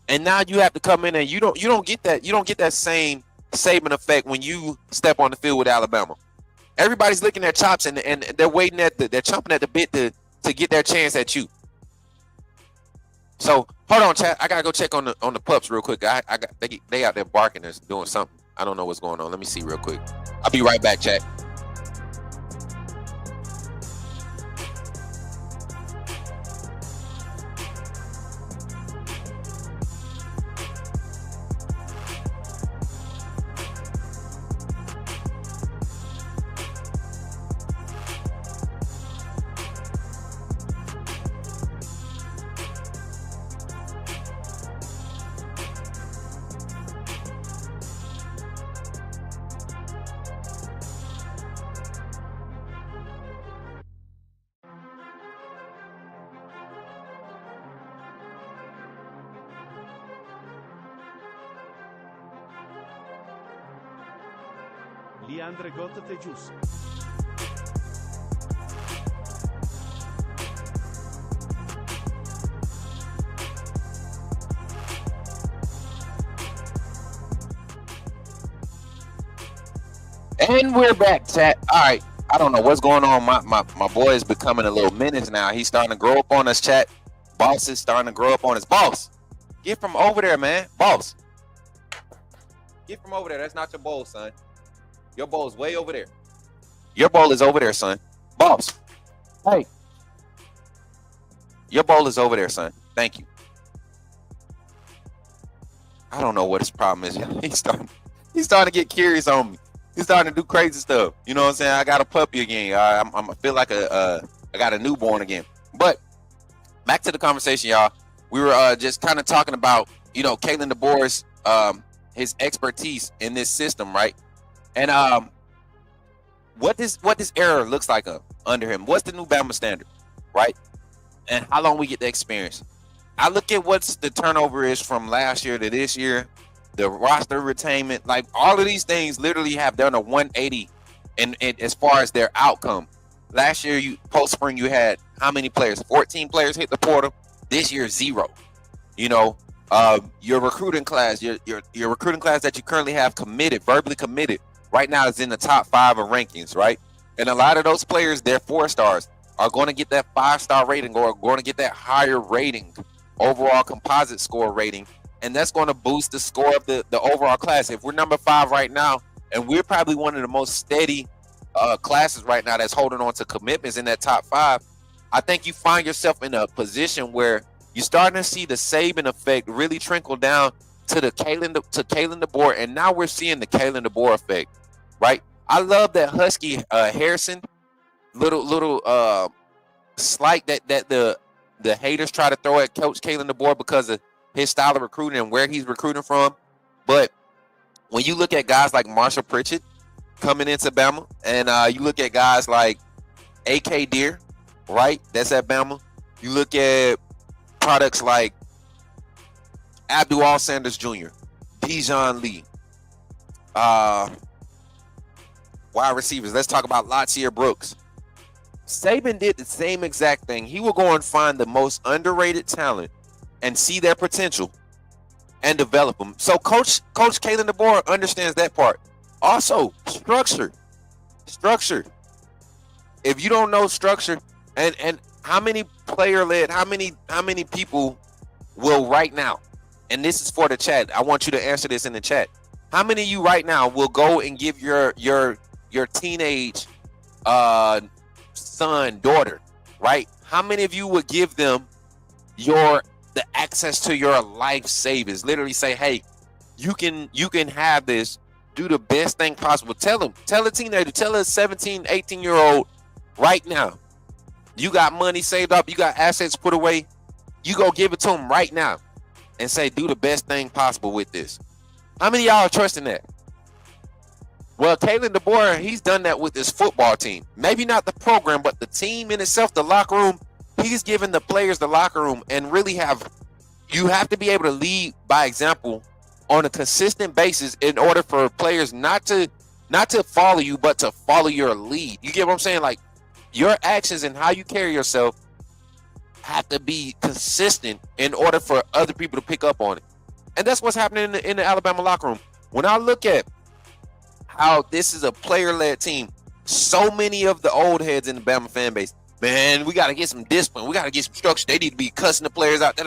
And now you have to come in and you don't get that same Saban effect when you step on the field with Alabama. Everybody's licking their chops and they're waiting they're chomping at the bit to get their chance at you. So hold on, chat. I gotta go check on the pups real quick. They out there barking and doing something. I don't know what's going on. Let me see real quick. I'll be right back, chat. Leandre Gota Tejus. And we're back, chat. All right. I don't know what's going on. My boy is becoming a little menace now. He's starting to grow up on us, chat. Boss is starting to grow up on us. Boss, get from over there, man. Boss. Get from over there. That's not your bowl, son. Your bowl is way over there. Your bowl is over there, son. Boss. Hey. Your bowl is over there, son. Thank you. I don't know what his problem is. He's starting to get curious on me. He's starting to do crazy stuff. You know what I'm saying? I got a puppy again. I feel like I got a newborn again. But back to the conversation, y'all. We were just kind of talking about, Kalen Deboer's his expertise in this system, right? And what this era looks like under him. What's the new Bama standard, right? And how long we get the experience. I look at what's the turnover is from last year to this year, the roster retainment, like all of these things literally have done a 180 and as far as their outcome. Last year, post spring, you had how many players? 14 players hit the portal. This year, 0. Your recruiting class, your recruiting class that you currently have committed, verbally committed, right now is in the top 5 of rankings, right? And a lot of those players, they're 4-stars, are going to get that 5-star rating or going to get that higher rating, overall composite score rating, and that's going to boost the score of the overall class. If we're number 5 right now, and we're probably one of the most steady classes right now that's holding on to commitments in that top 5, I think you find yourself in a position where you're starting to see the Saban effect really trickle down to Kalen Deboer, and now we're seeing the Kalen Deboer effect, right? I love that Husky Harrison little slight that the haters try to throw at Coach Kalen Deboer because of his style of recruiting and where he's recruiting from. But when you look at guys like Marshall Pritchett coming into Bama, and you look at guys like A.K. Deere, right? That's at Bama. You look at products like Abdul Sanders Jr., Dijon Lee, wide receivers. Let's talk about Latia Brooks. Saban did the same exact thing. He will go and find the most underrated talent and see their potential and develop them. So Coach Kalen Deboer understands that part. Also, structure. If you don't know structure, and how many player-led, how many people will right now, and this is for the chat, I want you to answer this in the chat. How many of you right now will go and give your teenage son, daughter, right? How many of you would give them the access to your life savings? Literally say, hey, you can have this, do the best thing possible. Tell a teenager, tell a 17, 18-year-old right now, you got money saved up, you got assets put away, you go give it to them right now and say, do the best thing possible with this. How many of y'all are trusting that? Well, Kalen Deboer, he's done that with his football team. Maybe not the program, but the team in itself, the locker room. He's given the players the locker room, and really you have to be able to lead by example on a consistent basis in order for players not to follow you, but to follow your lead. You get what I'm saying? Like, your actions and how you carry yourself have to be consistent in order for other people to pick up on it. And that's what's happening in the Alabama locker room. When I look at how this is a player-led team, so many of the old heads in the Bama fan base, man, we got to get some discipline. We got to get some structure. They need to be cussing the players out.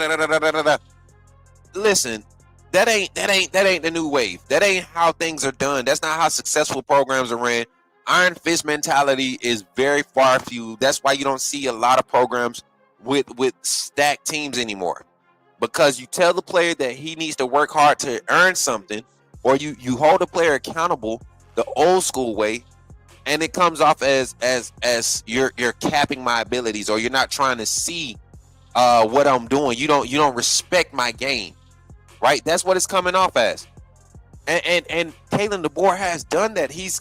Listen, that ain't the new wave. That ain't how things are done. That's not how successful programs are ran. Iron fist mentality is very far few. That's why you don't see a lot of programs with stacked teams anymore, because you tell the player that he needs to work hard to earn something, or you hold a player accountable the old school way, and it comes off as you're capping my abilities, or you're not trying to see what I'm doing. You don't respect my game, right? That's what it's coming off as. And Kalen Deboer has done that. He's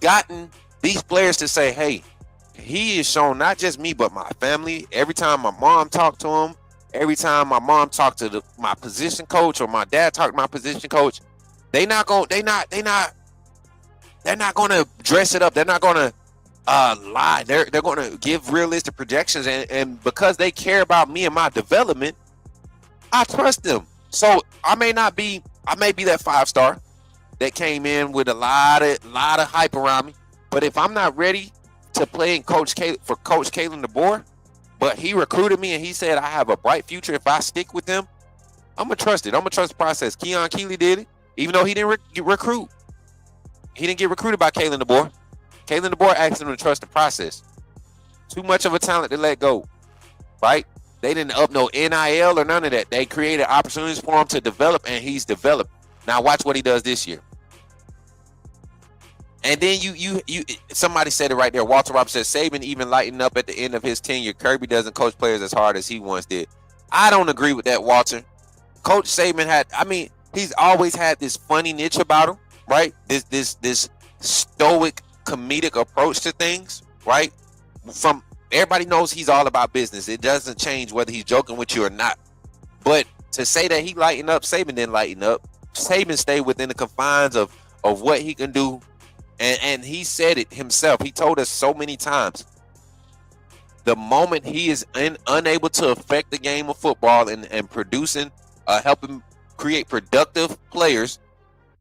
gotten these players to say, hey, he has shown not just me, but my family. Every time my mom talked to him, every time my mom talked to my position coach, or my dad talked to my position coach, they're not gonna dress it up. They're not gonna lie. They're gonna give realistic projections, and because they care about me and my development, I trust them. So I may be that 5-star that came in with a lot of hype around me, but if I'm not ready to play for Coach Kalen Deboer, but he recruited me and he said I have a bright future if I stick with him, I'm gonna trust it. I'm gonna trust the process. Keon Keeley did it, even though he didn't recruit. He didn't get recruited by Kalen Deboer. Kalen Deboer asked him to trust the process. Too much of a talent to let go, right? They didn't up no NIL or none of that. They created opportunities for him to develop, and he's developed. Now watch what he does this year. And then you somebody said it right there. Walter Robinson said Saban even lightened up at the end of his tenure. Kirby doesn't coach players as hard as he once did. I don't agree with that, Walter. Coach Saban he's always had this funny niche about him, right? This stoic comedic approach to things, right? From everybody knows he's all about business. It doesn't change whether he's joking with you or not. But to say that he lightened up, Saban didn't lighten up. Saban stayed within the confines of what he can do. And he said it himself. He told us so many times, the moment he is unable to affect the game of football and producing help him create productive players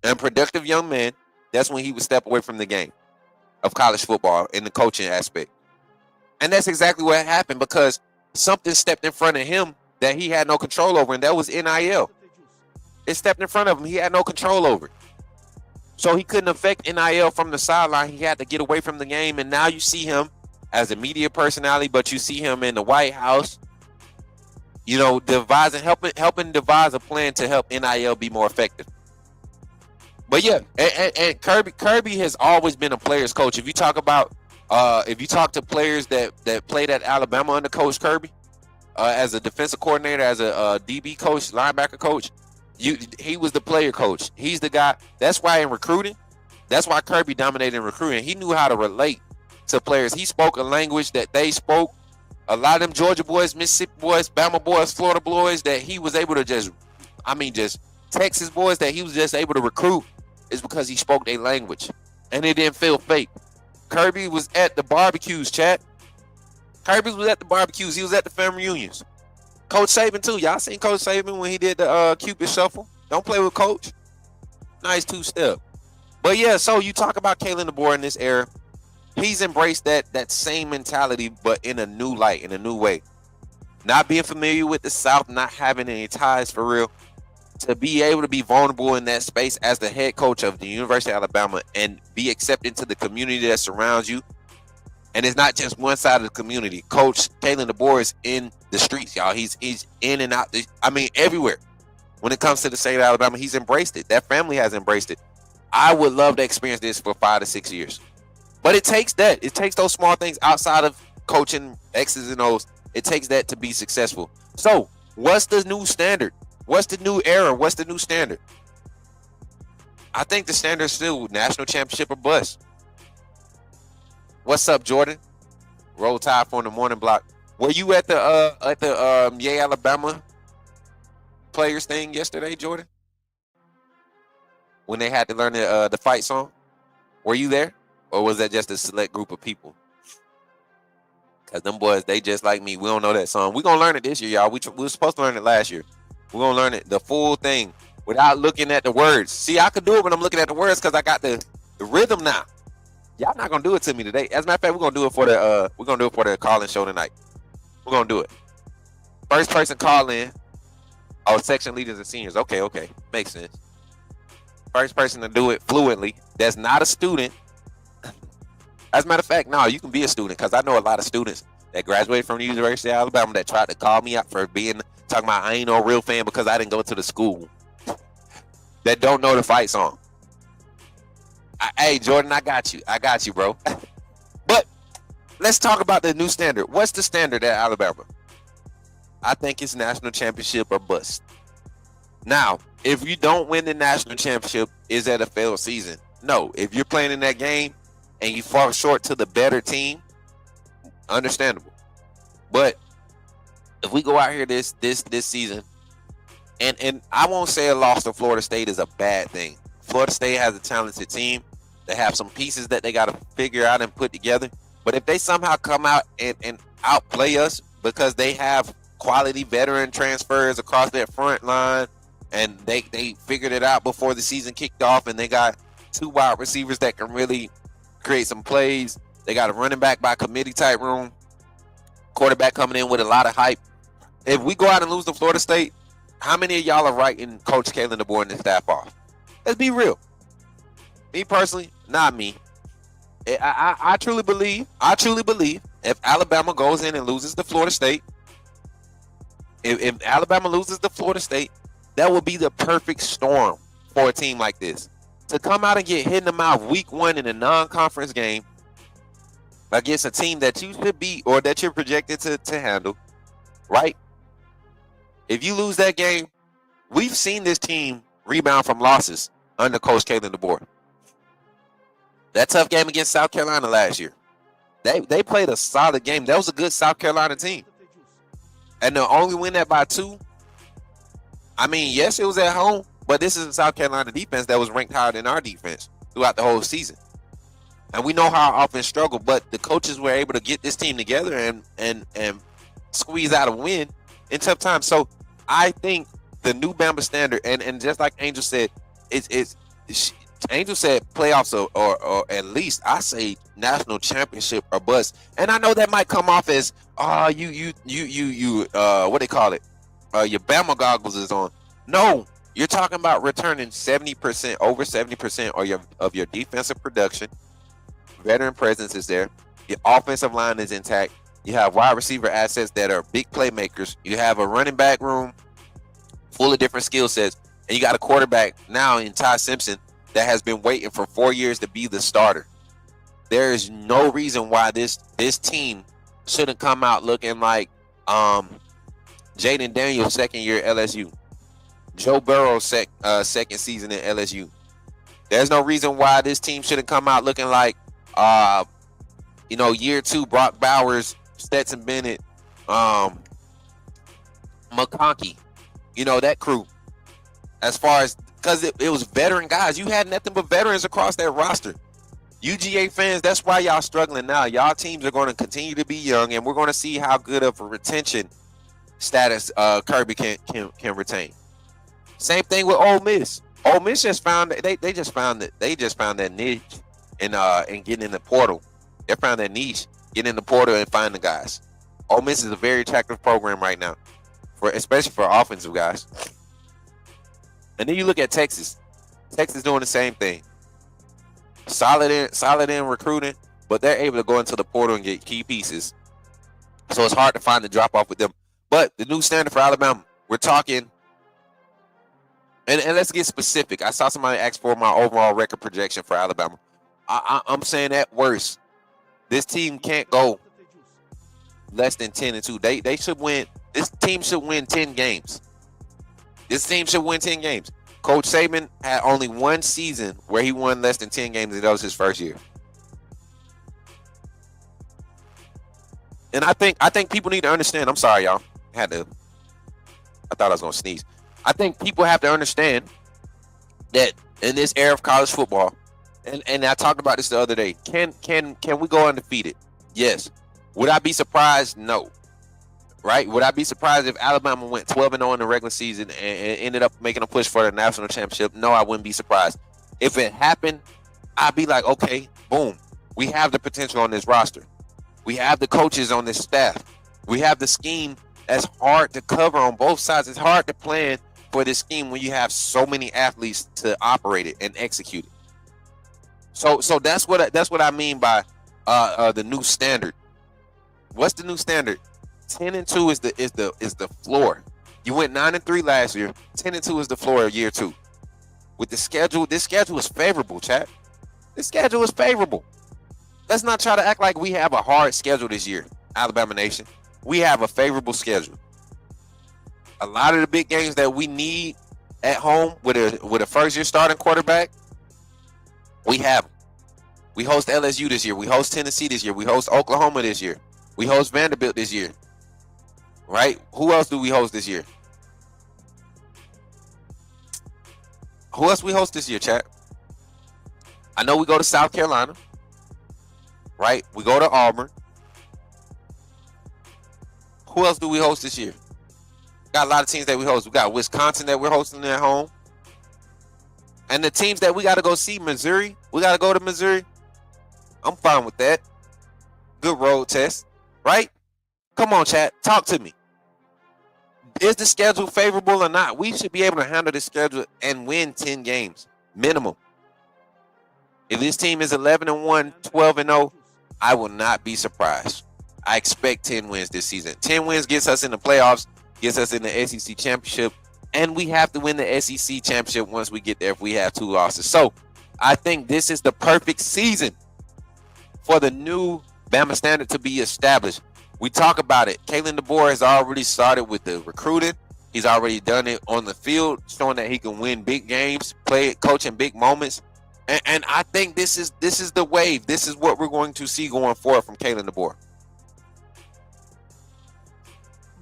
and productive young men, that's when he would step away from the game of college football in the coaching aspect. And that's exactly what happened because something stepped in front of him that he had no control over, and that was NIL. It stepped in front of him. He had no control over it. So he couldn't affect NIL from the sideline. He had to get away from the game, and now you see him as a media personality, but you see him in the White House, you know, helping devise a plan to help NIL be more effective. But yeah, and Kirby has always been a player's coach. If you talk to players that played at Alabama under Coach Kirby, as a defensive coordinator, as a DB coach, linebacker coach, he was the player coach. He's the guy. That's why in recruiting, that's why Kirby dominated in recruiting. He knew how to relate to players. He spoke a language that they spoke. A lot of them Georgia boys, Mississippi boys, Bama boys, Florida boys that he was able to just Texas boys that he was just able to recruit is because he spoke their language. And it didn't feel fake. Kirby was at the barbecues, chat. Kirby was at the barbecues. He was at the family reunions. Coach Saban, too. Y'all seen Coach Saban when he did the Cupid Shuffle? Don't play with Coach. Nice two-step. But, yeah, so you talk about Kalen Deboer in this era. He's embraced that same mentality, but in a new light, in a new way. Not being familiar with the South, not having any ties for real. To be able to be vulnerable in that space as the head coach of the University of Alabama and be accepted to the community that surrounds you. And it's not just one side of the community. Coach Kalen Deboer is in the streets, y'all. He's in and out. Everywhere. When it comes to the state of Alabama, he's embraced it. That family has embraced it. I would love to experience this for 5 to 6 years. But it takes that. It takes those small things outside of coaching X's and O's. It takes that to be successful. So, what's the new standard? What's the new era? What's the new standard? I think the standard is still national championship or bust. What's up, Jordan? Roll Tide from the morning block. Were you at the Yay Alabama players thing yesterday, Jordan? When they had to learn the fight song? Were you there? Or was that just a select group of people? Because them boys, they just like me. We don't know that song. We're going to learn it this year, y'all. We were supposed to learn it last year. We're going to learn it, the full thing, without looking at the words. See, I could do it when I'm looking at the words because I got the rhythm now. Y'all not going to do it to me today. As a matter of fact, we're going to do it for the call-in show tonight. We're going to do it. First person call in. Oh, section leaders and seniors. Okay. Makes sense. First person to do it fluently. That's not a student. As a matter of fact, no, you can be a student because I know a lot of students that graduated from the University of Alabama that tried to call me out for talking about I ain't no real fan because I didn't go to the school. That don't know the fight song. Hey, Jordan, I got you, bro. But let's talk about the new standard. What's the standard at Alabama? I think it's national championship or bust. Now, if you don't win the national championship, is that a failed season? No. If you're playing in that game and you fall short to the better team, understandable. But if we go out here this season, and I won't say a loss to Florida State is a bad thing. Florida State has a talented team. They have some pieces that they got to figure out and put together. But if they somehow come out and outplay us because they have quality veteran transfers across their front line, and they figured it out before the season kicked off, and they got 2 wide receivers that can really create some plays. They got a running back by committee type room, quarterback coming in with a lot of hype. If we go out and lose to Florida State, how many of y'all are writing Coach Kalen Deboer and his staff off? Let's be real. Me personally, not me. I truly believe if Alabama goes in and loses to Florida State, if Alabama loses to Florida State, that would be the perfect storm for a team like this. To come out and get hit in the mouth week 1 in a non-conference game against a team that you should beat or that you're projected to handle, right? If you lose that game, we've seen this team rebound from losses under Coach Kalen Deboer. That tough game against South Carolina last year, they played a solid game. That was a good South Carolina team. And to only win that by 2, I mean, yes, it was at home, but this is a South Carolina defense that was ranked higher than our defense throughout the whole season. And we know how our offense struggled, but the coaches were able to get this team together and squeeze out a win in tough times. So I think the new Bama standard, and just like Angel said, it's Angel said playoffs or at least I say national championship or bust. And I know that might come off as you what they call it, your Bama goggles is on. No, you're talking about returning 70%, over 70% of your defensive production. Veteran presence is there. Your offensive line is intact. You have wide receiver assets that are big playmakers. You have a running back room full of different skill sets, and you got a quarterback now in Ty Simpson that has been waiting for 4 years to be the starter. There is no reason why this team shouldn't come out looking like Jaden Daniels' second year at LSU, Joe Burrow's second season at LSU. There's no reason why this team shouldn't come out looking like year 2 Brock Bowers, Stetson Bennett, McConkey, that crew. As far as, because it was veteran guys. You had nothing but veterans across that roster. UGA fans, that's why y'all struggling now. Y'all teams are going to continue to be young, and we're going to see how good of a retention status Kirby can retain. Same thing with Ole Miss. Ole Miss just found they just found that niche in getting in the portal. They found that niche, getting in the portal and finding the guys. Ole Miss is a very attractive program right now, especially for offensive guys. And then you look at Texas. Texas doing the same thing. Solid in recruiting, but they're able to go into the portal and get key pieces. So it's hard to find the drop off with them. But the new standard for Alabama, we're talking, and let's get specific. I saw somebody ask for my overall record projection for Alabama. I'm saying at worst, this team can't go less than 10-2. They should win. This team should win 10 games. This team should win 10 games. Coach Saban had only one season where he won less than 10 games, and that was his first year. And I think people need to understand. I'm sorry, y'all. I thought I was gonna sneeze. I think people have to understand that in this era of college football, and I talked about this the other day. Can we go undefeated? Yes. Would I be surprised? No. Right? Would I be surprised if Alabama went 12-0 in the regular season and ended up making a push for the national championship? No, I wouldn't be surprised. If it happened, I'd be like, okay, boom. We have the potential on this roster. We have the coaches on this staff. We have the scheme that's hard to cover on both sides. It's hard to plan for this scheme when you have so many athletes to operate it and execute it. So that's what I mean by the new standard. What's the new standard? 10-2 is the floor. You went 9-3 last year. 10-2 is the floor of year 2. With the schedule, this schedule is favorable, chat. This schedule is favorable. Let's not try to act like we have a hard schedule this year, Alabama Nation. We have a favorable schedule. A lot of the big games that we need at home with a first-year starting quarterback, we have them. We host LSU this year. We host Tennessee this year. We host Oklahoma this year. We host Vanderbilt this year. Right? Who else do we host this year? Who else we host this year, chat? I know we go to South Carolina. Right? We go to Auburn. Who else do we host this year? Got a lot of teams that we host. We got Wisconsin that we're hosting at home. And the teams that we got to go see, Missouri. We got to go to Missouri. I'm fine with that. Good road test. Right? Come on, chat. Talk to me. Is the schedule favorable or not? We should be able to handle the schedule and win 10 games. Minimum. If this team is 11-1, 12-0, I will not be surprised. I expect 10 wins this season. 10 wins gets us in the playoffs, gets us in the SEC championship, and we have to win the SEC championship once we get there if we have 2 losses. So I think this is the perfect season for the new Bama standard to be established. We talk about it. Kalen Deboer has already started with the recruiting. He's already done it on the field, showing that he can win big games, coach in big moments. And I think this is the wave. This is what we're going to see going forward from Kalen Deboer.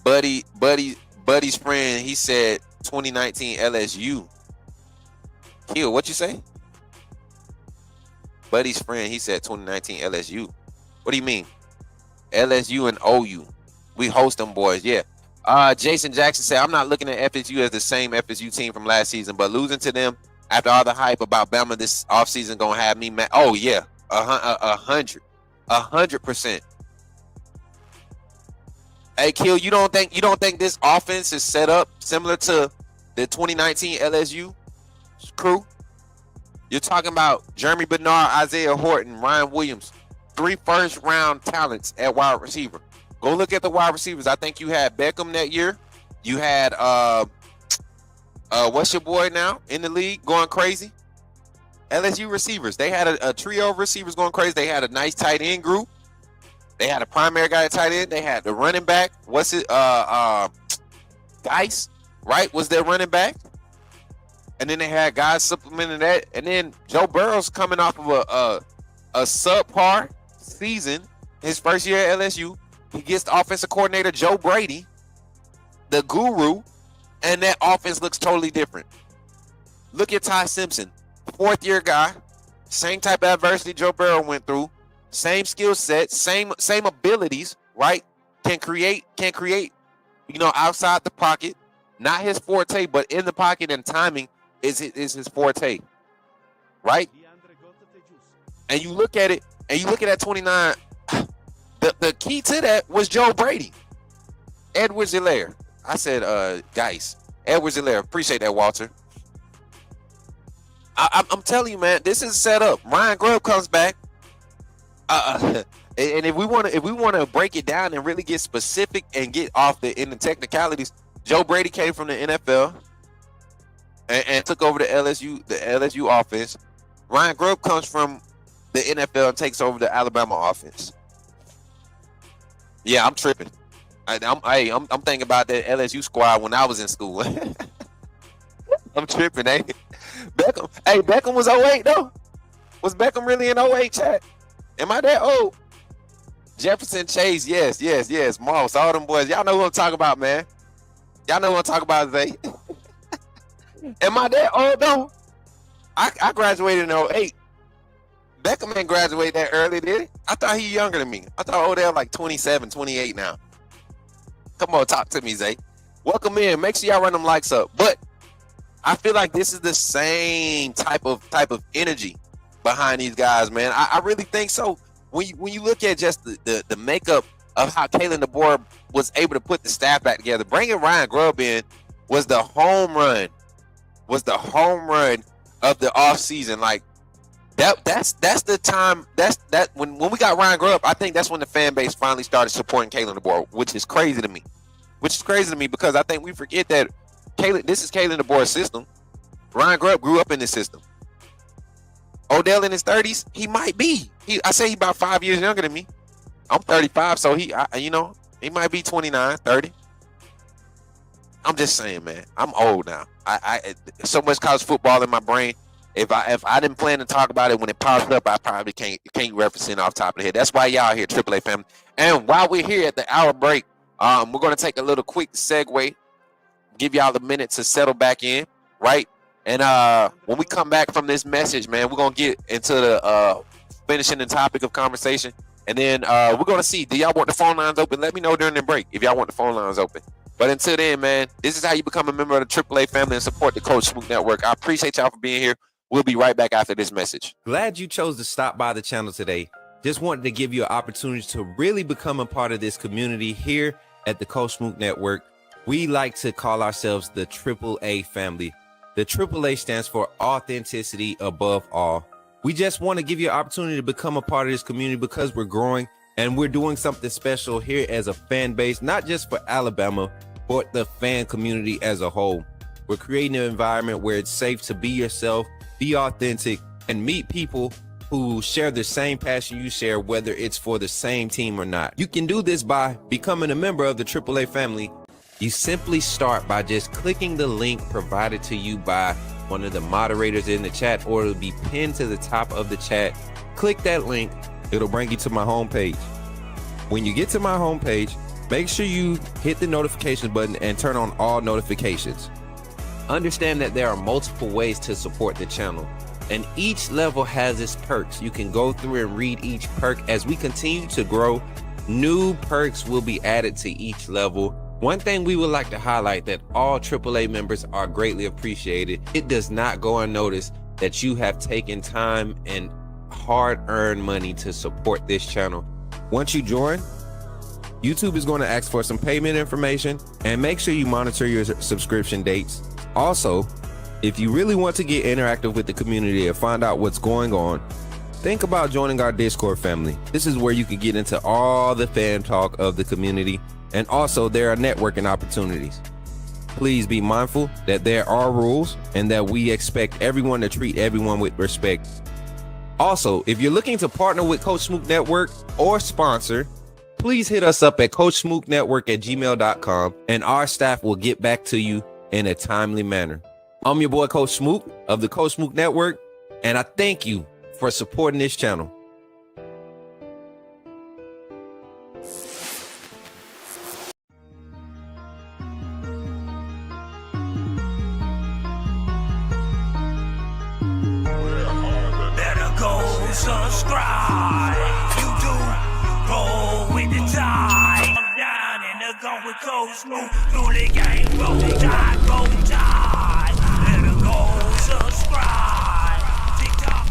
Buddy's friend, he said 2019 LSU. Kill, what you say? Buddy's friend, he said 2019 LSU. What do you mean? LSU and OU. We host them boys, yeah. Jason Jackson said, I'm not looking at FSU as the same FSU team from last season, but losing to them after all the hype about Bama this offseason gonna have me mad. Oh yeah, 100%. Hey, Kill, you don't think this offense is set up similar to the 2019 LSU crew? You're talking about Jeremy Bernard, Isaiah Horton, Ryan Williams, 3 first-round talents at wide receiver. Go look at the wide receivers. I think you had Beckham that year. You had what's your boy now in the league going crazy? LSU receivers. They had a trio of receivers going crazy. They had a nice tight end group. They had a primary guy at tight end. They had the running back. What's it? Dice, right? Was their running back? And then they had guys supplementing that. And then Joe Burrow's coming off of a subpar season. His first year at LSU. He gets the offensive coordinator, Joe Brady, the guru, and that offense looks totally different. Look at Ty Simpson, 4th-year guy, same type of adversity Joe Burrow went through, same skill set, same abilities, right? Can create, outside the pocket. Not his forte, but in the pocket and timing is his forte, right? And you look at it, and you look at that 29. The key to that was Joe Brady, Edwards-Helaire. I said, Geis, Edwards-Helaire. Appreciate that, Walter. I'm telling you, man, this is set up. Ryan Grubb comes back, and if we want to break it down and really get specific and get off in the technicalities, Joe Brady came from the NFL and took over the LSU offense. Ryan Grubb comes from the NFL and takes over the Alabama offense. Yeah, I'm tripping. I'm thinking about that LSU squad when I was in school. I'm tripping, eh? Beckham was 08 though. Was Beckham really in 08, chat? Am I that old? Jefferson, Chase, yes. Moss, all them boys. Y'all know who I'm talking about, man. Y'all know who I'm talking about, Zay. Am I that old though? I graduated in 08. Beckham ain't graduated that early, did he? I thought he younger than me. I thought Odell like 27, 28 now. Come on, talk to me, Zay. Welcome in. Make sure y'all run them likes up. But I feel like this is the same type of energy behind these guys, man. I really think so. When you look at just the makeup of how Kalen Deboer was able to put the staff back together, bringing Ryan Grubb in was the home run of the offseason. Like, that's the time. That when we got Ryan Grubb, I think that's when the fan base finally started supporting Kalen Deboer, which is crazy to me. Because I think we forget that this is Kalen Deboer's system. Ryan Grubb grew up in this system. Odell in his 30s, he might be. I say he's about 5 years younger than me. I'm 35, so he might be 29, 30. I'm just saying, man. I'm old now. I so much college football in my brain. If I didn't plan to talk about it when it pops up, I probably can't reference it off the top of the head. That's why y'all here, AAA family. And while we're here at the hour break, we're going to take a little quick segue, give y'all a minute to settle back in, right? And when we come back from this message, man, we're going to get into the finishing the topic of conversation. And then we're going to see, do y'all want the phone lines open? Let me know during the break if y'all want the phone lines open. But until then, man, this is how you become a member of the AAA family and support the Coach Smook Network. I appreciate y'all for being here. We'll be right back after this message. Glad you chose to stop by the channel today. Just wanted to give you an opportunity to really become a part of this community here at the Coach Smook Network. We like to call ourselves the AAA family. The AAA stands for authenticity above all. We just want to give you an opportunity to become a part of this community because we're growing and we're doing something special here as a fan base, not just for Alabama, but the fan community as a whole. We're creating an environment where it's safe to be yourself, be authentic, and meet people who share the same passion you share, whether it's for the same team or not. You can do this by becoming a member of the AAA family. You simply start by just clicking the link provided to you by one of the moderators in the chat, or it'll be pinned to the top of the chat. Click that link. It'll bring you to my homepage. When you get to my homepage, make sure you hit the notification button and turn on all notifications. Understand that there are multiple ways to support the channel, and each level has its perks. You can go through and read each perk. As we continue to grow, new perks will be added to each level. One thing we would like to highlight that all AAA members are greatly appreciated. It does not go unnoticed that you have taken time and hard-earned money to support this channel. Once you join, YouTube is going to ask for some payment information, and make sure you monitor your subscription dates. Also, if you really want to get interactive with the community and find out what's going on, think about joining our Discord family. This is where you can get into all the fan talk of the community, and also there are networking opportunities. Please be mindful that there are rules and that we expect everyone to treat everyone with respect. Also, if you're looking to partner with Coach Smook Network or sponsor, please hit us up at coachsmooknetwork@gmail.com, and our staff will get back to you in a timely manner. I'm your boy, Coach Smook of the Coach Smook Network, and I thank you for supporting this channel. Better go subscribe. You do roll with the tide. I'm down in the gun with Coach Smook. Through the game, roll tide, roll tide. Better go subscribe. TikTok.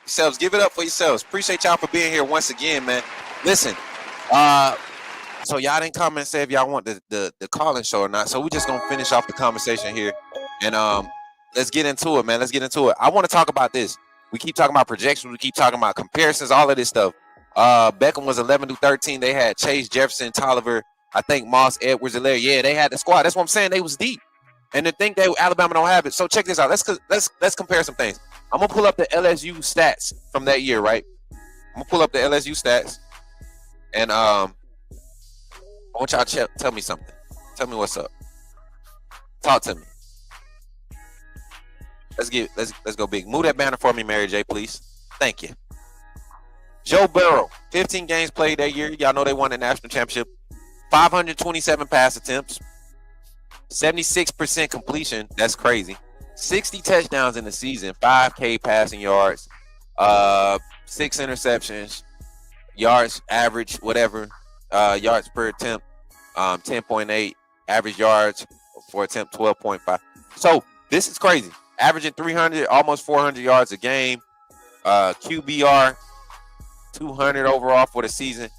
Yourselves, give it up for yourselves. Appreciate y'all for being here once again, man. Listen, so y'all didn't comment and say if y'all want the call-in show or not. So we're just gonna finish off the conversation here, and let's get into it, man. Let's get into it. I want to talk about this. We keep talking about projections. We keep talking about comparisons. All of this stuff. Beckham was 11-13. They had Chase, Jefferson, Tolliver. I think Moss, Edwards, and Larry. Yeah, they had the squad. That's what I'm saying. They was deep, and to think that Alabama don't have it. So check this out. Let's compare some things. I'm gonna pull up the LSU stats from that year, right? I'm gonna pull up the LSU stats, and I want y'all to tell me something. Tell me what's up. Talk to me. Let's go big. Move that banner for me, Mary J, please. Thank you. Joe Burrow, 15 games played that year. Y'all know they won the national championship. 527 pass attempts, 76% completion. That's crazy. 60 touchdowns in the season, 5K passing yards, 6 interceptions, yards average, whatever, yards per attempt, 10.8, average yards for attempt 12.5. So this is crazy. Averaging 300, almost 400 yards a game, QBR 200 overall for the season.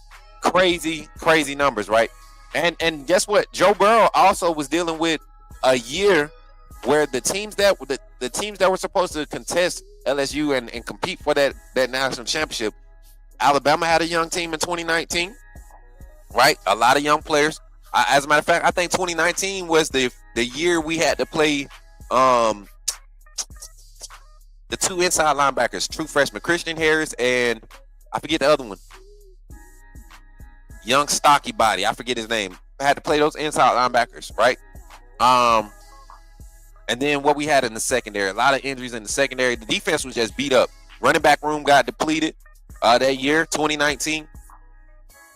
Crazy numbers, right? And guess what? Joe Burrow also was dealing with a year where the teams that were supposed to contest LSU and compete for that national championship, Alabama had a young team in 2019, right? A lot of young players. As a matter of fact, I think 2019 was the year we had to play the two inside linebackers, true freshman Christian Harris and I forget the other one, young stocky body. I forget his name. I had to play those inside linebackers, right? And then what we had in the secondary, a lot of injuries in the secondary. The defense was just beat up. Running back room got depleted that year, 2019.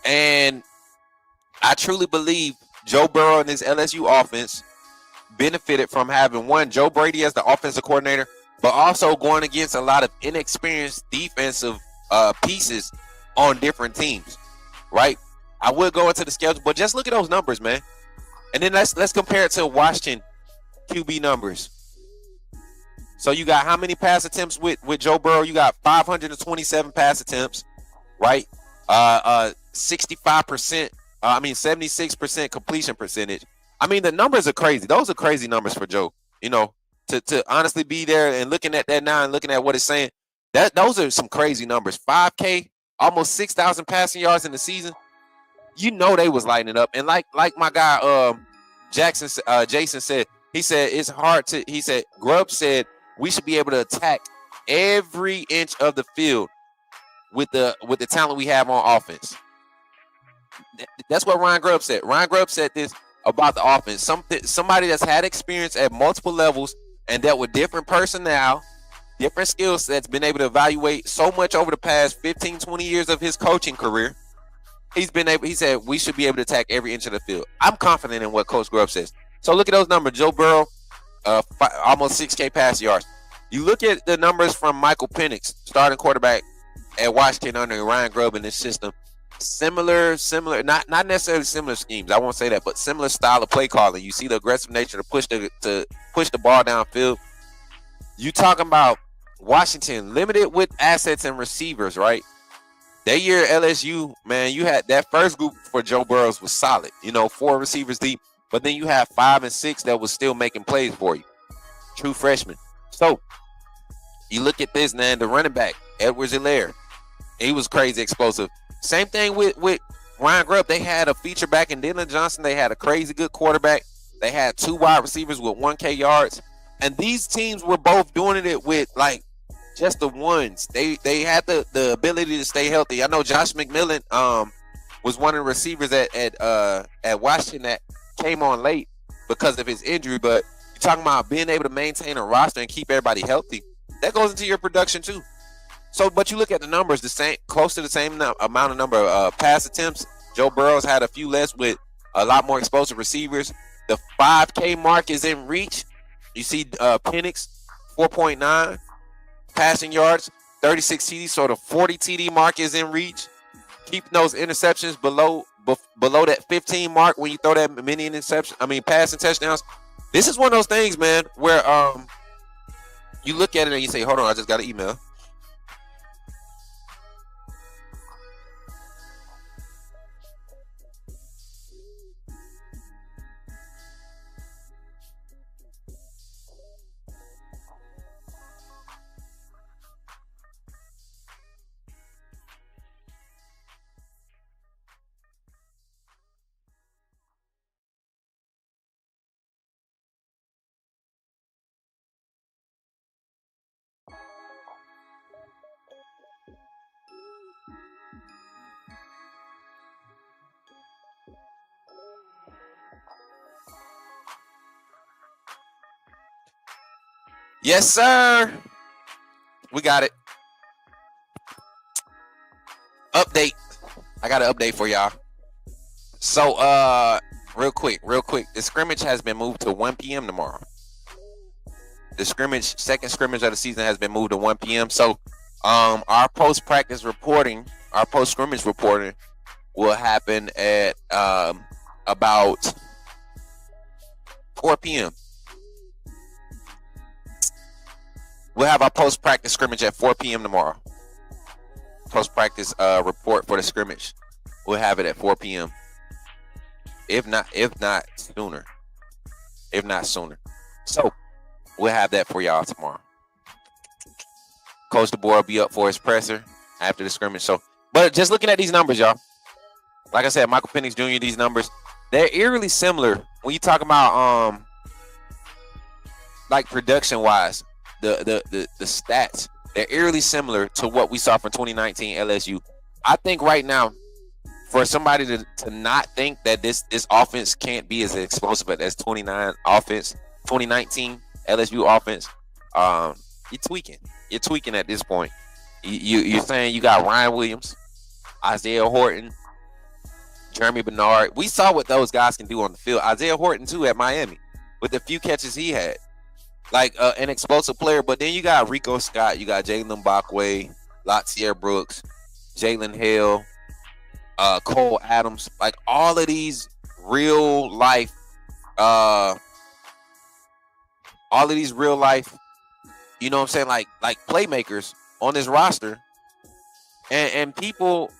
And I truly believe Joe Burrow and his LSU offense benefited from having one, Joe Brady as the offensive coordinator, but also going against a lot of inexperienced defensive pieces on different teams, right? I would go into the schedule, but just look at those numbers, man. And then let's compare it to Washington QB numbers. So you got how many pass attempts with Joe Burrow? You got 527 pass attempts, right? 65%, 76% completion percentage. I mean, the numbers are crazy. Those are crazy numbers for Joe. You know, to honestly be there and looking at that now and looking at what it's saying, those are some crazy numbers. 5K, almost 6,000 passing yards in the season. You know they was lighting it up. And like my guy Jason said, he said it's hard to. He said Grubb said we should be able to attack every inch of the field with the talent we have on offense. That's what Ryan Grubb said. Ryan Grubb said this about the offense. Somebody that's had experience at multiple levels and dealt with different personnel, different skill sets, been able to evaluate so much over the past 15, 20 years of his coaching career. He said we should be able to attack every inch of the field. I'm confident in what Coach Grubb says. So look at those numbers. Joe Burrow, almost 6K pass yards. You look at the numbers from Michael Penix, starting quarterback at Washington under Ryan Grubb in this system. Similar, not necessarily similar schemes. I won't say that, but similar style of play calling. You see the aggressive nature to push the ball downfield. You talking about Washington limited with assets and receivers, right? That year LSU, man, you had that first group for Joe Burrows was solid. 4 receivers deep, but then you have 5 and 6 that was still making plays for you. True freshmen. So you look at this, man. The running back Edwards-Helaire, he was crazy explosive. Same thing with Ryan Grubb. They had a feature back in Dylan Johnson. They had a crazy good quarterback. They had 2 wide receivers with 1K yards. And these teams were both doing it with, like, just the ones. They had the ability to stay healthy. I know Josh McMillan was one of the receivers at Washington that came on late because of his injury. But you're talking about being able to maintain a roster and keep everybody healthy. That goes into your production, too. So, but you look at the numbers, close to the same amount of number of pass attempts. Joe Burrows had a few less with a lot more explosive receivers. The 5K mark is in reach. You see Penix, 4.9 passing yards, 36 TDs. So the 40 TD mark is in reach. Keep those interceptions below that 15 mark when you throw that many passing touchdowns. This is one of those things, man, where you look at it and you say, hold on, I just got an email. Yes, sir. We got it. Update. I got an update for y'all. So, real quick. The scrimmage has been moved to 1 p.m. tomorrow. The second scrimmage of the season has been moved to 1 p.m. So, our post-practice reporting, our post-scrimmage reporting will happen at about 4 p.m. We'll have our post-practice scrimmage at 4 p.m. tomorrow. Post-practice report for the scrimmage. We'll have it at 4 p.m. If not sooner. So, we'll have that for y'all tomorrow. Coach Deboer will be up for his presser after the scrimmage. So, but just looking at these numbers, y'all. Like I said, Michael Penix Jr., these numbers, they're eerily similar when you talk about like production-wise. The stats, they're eerily similar to what we saw from 2019 LSU. I think right now, for somebody to not think that this offense can't be as explosive as 2019 LSU offense, you're tweaking. You're tweaking at this point. You're saying you got Ryan Williams, Isaiah Horton, Jeremy Bernard. We saw what those guys can do on the field. Isaiah Horton, too, at Miami, with the few catches he had. Like an explosive player, but then you got Rico Scott, you got Jalen Backway, Latier Brooks, Jalen Hale, Cole Adams, like all of these real life, you know what I'm saying, like playmakers on this roster, and people,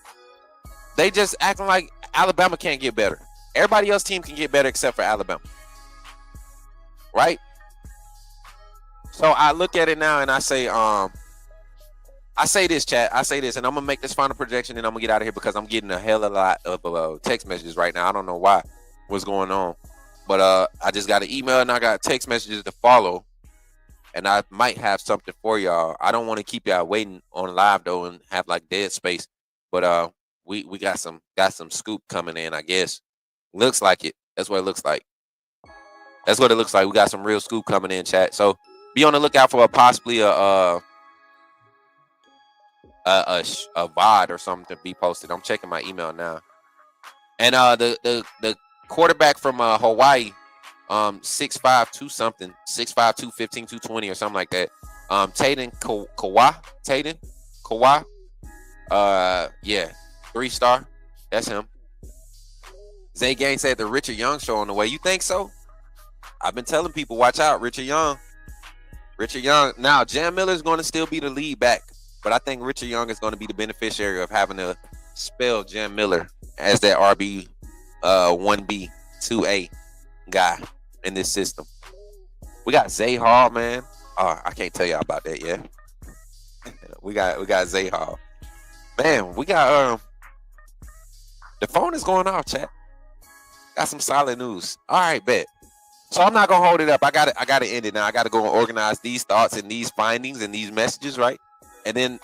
they just acting like Alabama can't get better. Everybody else team can get better except for Alabama, right? So I look at it now and I say this, chat. I say this, and I'm gonna make this final projection, and I'm gonna get out of here because I'm getting a hell of a lot of text messages right now. I don't know why, what's going on, but I just got an email and I got text messages to follow, and I might have something for y'all. I don't want to keep y'all waiting on live though and have like dead space, but we got some scoop coming in. I guess looks like it. That's what it looks like. That's what it looks like. We got some real scoop coming in, chat. So be on the lookout for possibly a VOD or something to be posted. I'm checking my email now. And the quarterback from Hawaii, 6'5", 2 something, 6'5", 215, 220 or something like that. Taden Kawa. Yeah, 3-star. That's him. Zay Gang said the Richard Young show on the way. You think so? I've been telling people, watch out, Richard Young. Now, Jam Miller is going to still be the lead back, but I think Richard Young is going to be the beneficiary of having to spell Jam Miller as that RB 1B 2A guy in this system. We got Zay Hall, man. I can't tell y'all about that yet. we got Zay Hall. Man, we got the phone is going off, chat. Got some solid news. All right, bet. So I'm not gonna hold it up. I gotta end it now. I gotta go and organize these thoughts and these findings and these messages, right? And then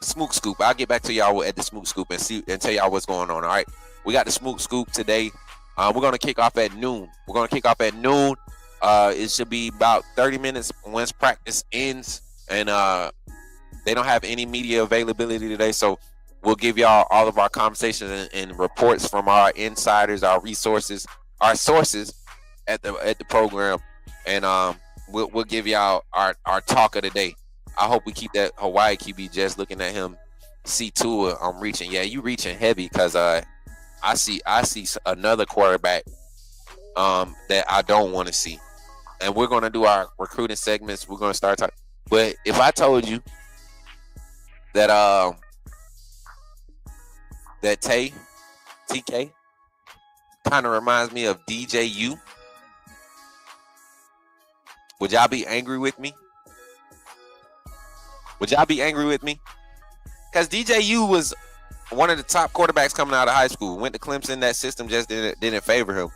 Smook Scoop. I'll get back to y'all at the Smook Scoop and tell y'all what's going on. All right. We got the Smook Scoop today. We're gonna kick off at noon. It should be about 30 minutes once practice ends, and they don't have any media availability today, so we'll give y'all all of our conversations and reports from our insiders, our resources, our sources at the program, and we'll give y'all our talk of the day. I hope we keep that Hawaii QB just looking at him. See Tua, I'm reaching. Yeah, you reaching heavy because I see another quarterback that I don't want to see. And we're gonna do our recruiting segments. We're gonna start talking. But if I told you that that TK kind of reminds me of DJU, would y'all be angry with me? Because DJU was one of the top quarterbacks coming out of high school. Went to Clemson. That system just didn't favor him.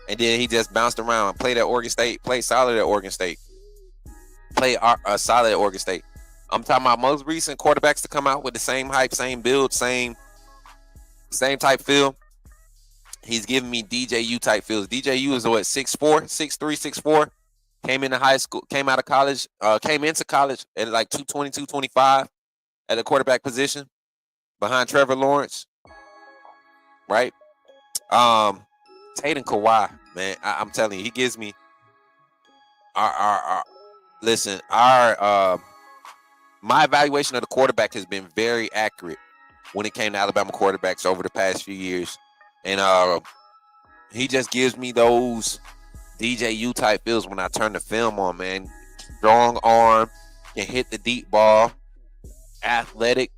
And then he just bounced around. Played at Oregon State. Played solid at Oregon State. Solid at Oregon State. I'm talking about most recent quarterbacks to come out with the same hype, same build, same type feel. He's giving me DJU type feels. DJU is what, 6'4", 6'3", 6'4". Came into college at like 220, 225 at the quarterback position behind Trevor Lawrence. Right? Taden Kawhi, man, I'm telling you, he gives me my evaluation of the quarterback has been very accurate when it came to Alabama quarterbacks over the past few years. And he just gives me those DJU type feels when I turn the film on, man. Strong arm, can hit the deep ball, athletic,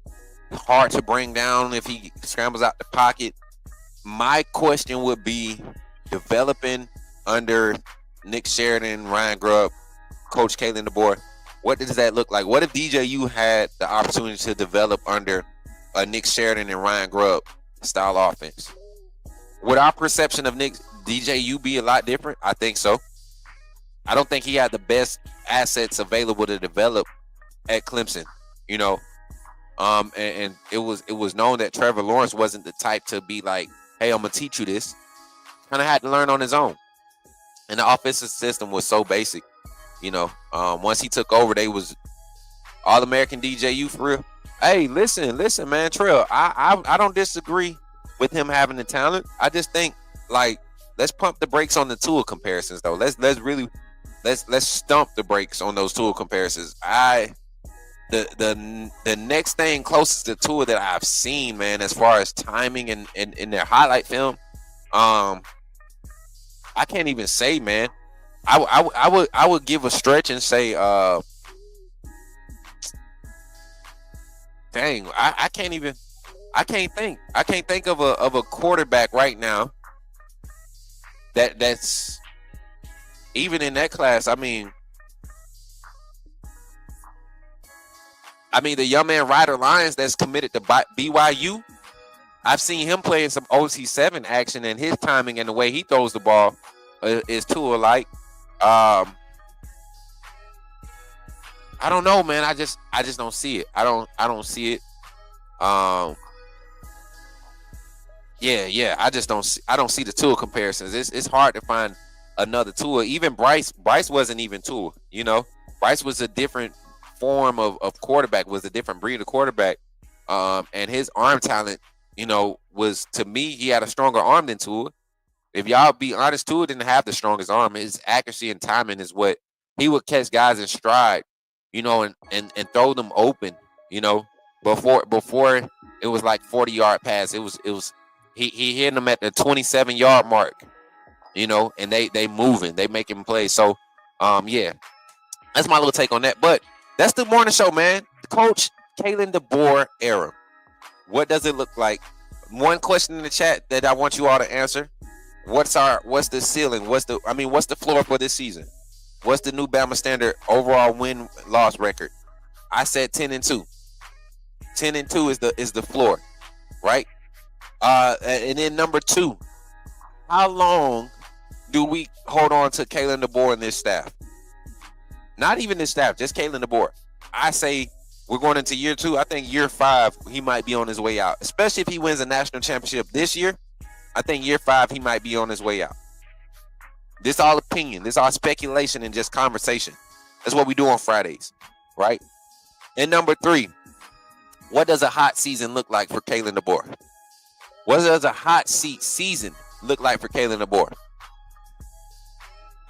hard to bring down if he scrambles out the pocket. My question would be developing under Nick Sheridan, Ryan Grubb, Coach Kalen Deboer. What does that look like? What if DJU had the opportunity to develop under a Nick Sheridan and Ryan Grubb style offense? Would our perception of DJU be a lot different? I think so. I don't think he had the best assets available to develop at Clemson, you know. And it was known that Trevor Lawrence wasn't the type to be like, hey, I'm gonna teach you this. Kind of had to learn on his own. And the offensive system was so basic, you know. Once he took over, they was All-American DJU for real. Hey, listen, man, Trell. I don't disagree with him having the talent. I just think, like, let's pump the brakes on the Tua comparisons, though. Let's stump the brakes on those Tua comparisons. The next thing closest to Tua that I've seen, man, as far as timing and in their highlight film, I can't even say, man. I would give a stretch and say, dang, I can't think of a quarterback right now that's even in that class. I mean, I mean, the young man Ryder Lyons that's committed to BYU. I've seen him play in some OC7 action, and his timing and the way he throws the ball is too alike. I don't know, man. I just don't see it. I don't see it. Yeah. I don't see the Tua comparisons. It's hard to find another Tua. Even Bryce wasn't even Tua. You know, Bryce was a different form of quarterback, was a different breed of quarterback. And his arm talent, you know, was, to me, he had a stronger arm than Tua. If y'all be honest, Tua didn't have the strongest arm. His accuracy and timing is what he would catch guys in stride, you know, and throw them open, you know. Before it was like 40-yard pass. It was he hit them at the 27-yard mark, you know, and they moving, they making plays. So yeah, that's my little take on that. But that's the morning show, man. The Coach Kalen Deboer era. What does it look like? One question in the chat that I want you all to answer. What's the ceiling? What's the floor for this season? What's the new Bama standard overall win-loss record? I said 10-2. 10-2 is the floor, right? And then number 2, how long do we hold on to Kalen Deboer and this staff? Not even this staff, just Kalen Deboer. I say we're going into year 2. I think year 5 he might be on his way out, especially if he wins a national championship this year. I think year 5 he might be on his way out. This all opinion, this all speculation and just conversation. That's what we do on Fridays, right? And number 3, what does a hot season look like for Kalen Deboer? What does a hot seat season look like for Kalen Deboer?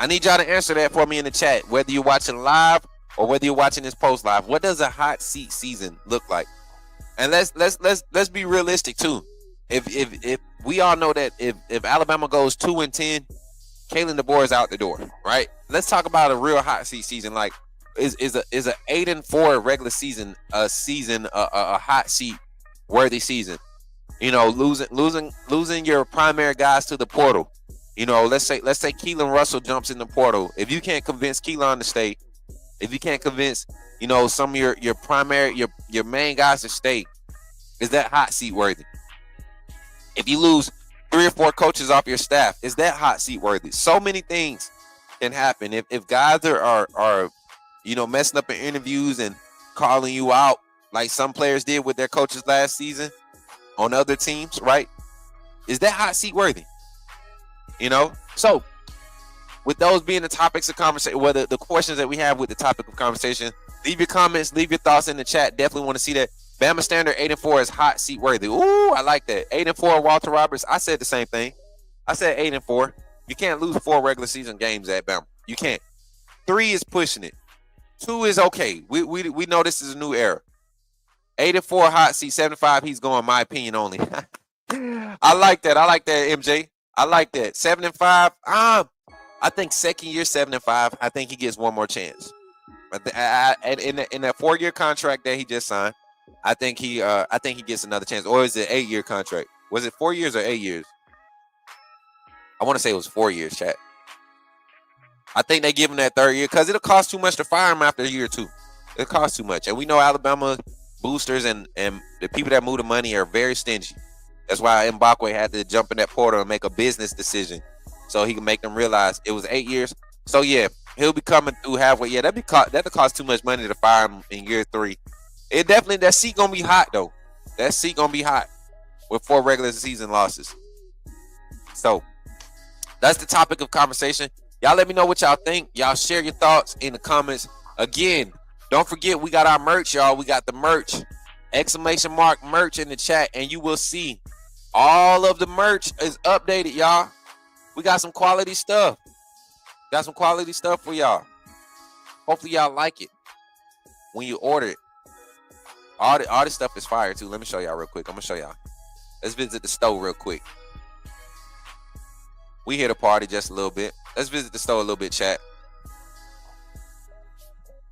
I need y'all to answer that for me in the chat, whether you're watching live or whether you're watching this post live. What does a hot seat season look like? And let's be realistic too. If we all know that if Alabama goes 2-10, Kalen Deboer is out the door, right? Let's talk about a real hot seat season. Like, is a 8-4 regular season a hot seat worthy season? You know, losing your primary guys to the portal. You know, let's say Keelan Russell jumps in the portal. If you can't convince Keelan to stay, if you can't convince, you know, some of your primary your main guys to stay, is that hot seat worthy? If you lose 3 or 4 coaches off your staff, is that hot seat worthy? So many things can happen. If guys are you know, messing up in interviews and calling you out like some players did with their coaches last season on other teams, right? Is that hot seat worthy? You know? So, with those being the topics of conversation, whether the questions that we have with the topic of conversation, leave your comments, leave your thoughts in the chat. Definitely want to see that. Bama standard 8-4 is hot seat worthy. Ooh, I like that. 8-4, Walter Roberts. I said the same thing. I said 8-4. You can't lose 4 regular season games at Bama. You can't. 3 is pushing it. 2 is okay. We know this is a new era. 8-4 hot seat, 7-5. He's going, my opinion only. I like that. I like that, MJ. I like that. 7-5. I think second year 7-5. I think he gets one more chance. In that 4-year contract that he just signed, I think he gets another chance. Or is it 8-year contract? Was it 4 years or 8 years? I want to say it was 4 years, chat. I think they give him that 3rd year because it'll cost too much to fire him after year 2. It'll cost too much. And we know Alabama boosters and the people that move the money are very stingy. That's why Mbakwe had to jump in that portal and make a business decision so he can make them realize it was 8 years. So, yeah, he'll be coming through halfway. Yeah, that'll cost too much money to fire him in year 3. It definitely, that seat going to be hot, though. That seat going to be hot with 4 regular season losses. So, that's the topic of conversation. Y'all let me know what y'all think. Y'all share your thoughts in the comments. Again, don't forget we got our merch, y'all. We got the merch. Exclamation mark merch in the chat, and you will see all of the merch is updated, y'all. We got some quality stuff. Got some quality stuff for y'all. Hopefully y'all like it when you order it. All this stuff is fire too. Let me show y'all real quick. I'm gonna show y'all. Let's visit the store real quick. We here to party just a little bit. Let's visit the store a little bit, chat.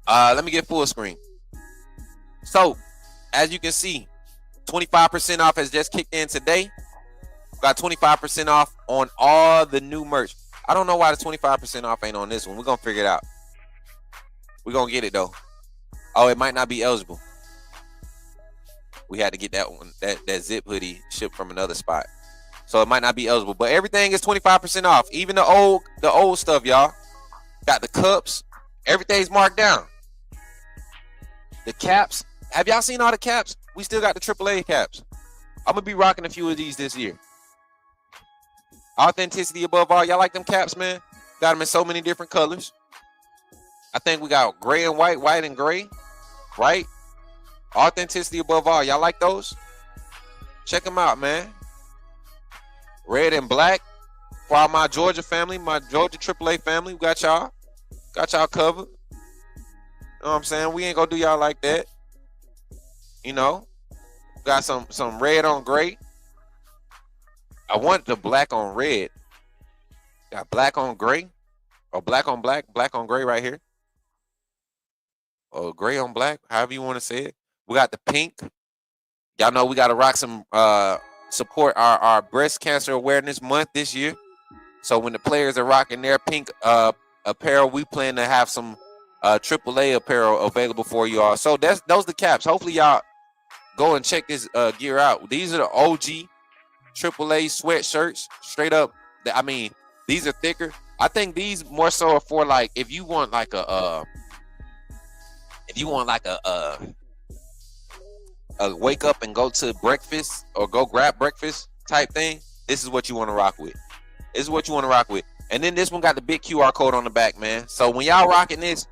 Let me get full screen. So, as you can see, 25% off has just kicked in today. Got 25% off on all the new merch. I don't know why the 25% off ain't on this one. We're going to figure it out. We're going to get it, though. Oh, it might not be eligible. We had to get that one, that zip hoodie shipped from another spot. So it might not be eligible. But everything is 25% off. Even the old stuff, y'all. Got the cups. Everything's marked down. The caps. Have y'all seen all the caps? We still got the AAA caps. I'm going to be rocking a few of these this year. Authenticity above all. Y'all like them caps, man? Got them in so many different colors. I think we got gray and white, white and gray, right? Authenticity above all. Y'all like those? Check them out, man. Red and black. For all my Georgia family, my Georgia AAA family, we got y'all. Got y'all covered. You know what I'm saying? We ain't gonna do y'all like that. You know? Got some red on gray. I want the black on red. Got black on gray. Or black on black. Black on gray right here. Or gray on black. However you want to say it. We got the pink. Y'all know we got to rock some support our breast cancer awareness month this year. So when the players are rocking their pink apparel, we plan to have some AAA apparel available for you all. So those are the caps. Hopefully y'all go and check this gear out. These are the OG AAA sweatshirts. Straight up. I mean, these are thicker. I think these more so are for like if you want like a wake up and go to breakfast or go grab breakfast type thing. This is what you want to rock with. This is what you want to rock with. And then this one got the big QR code on the back, man. So when y'all rocking this,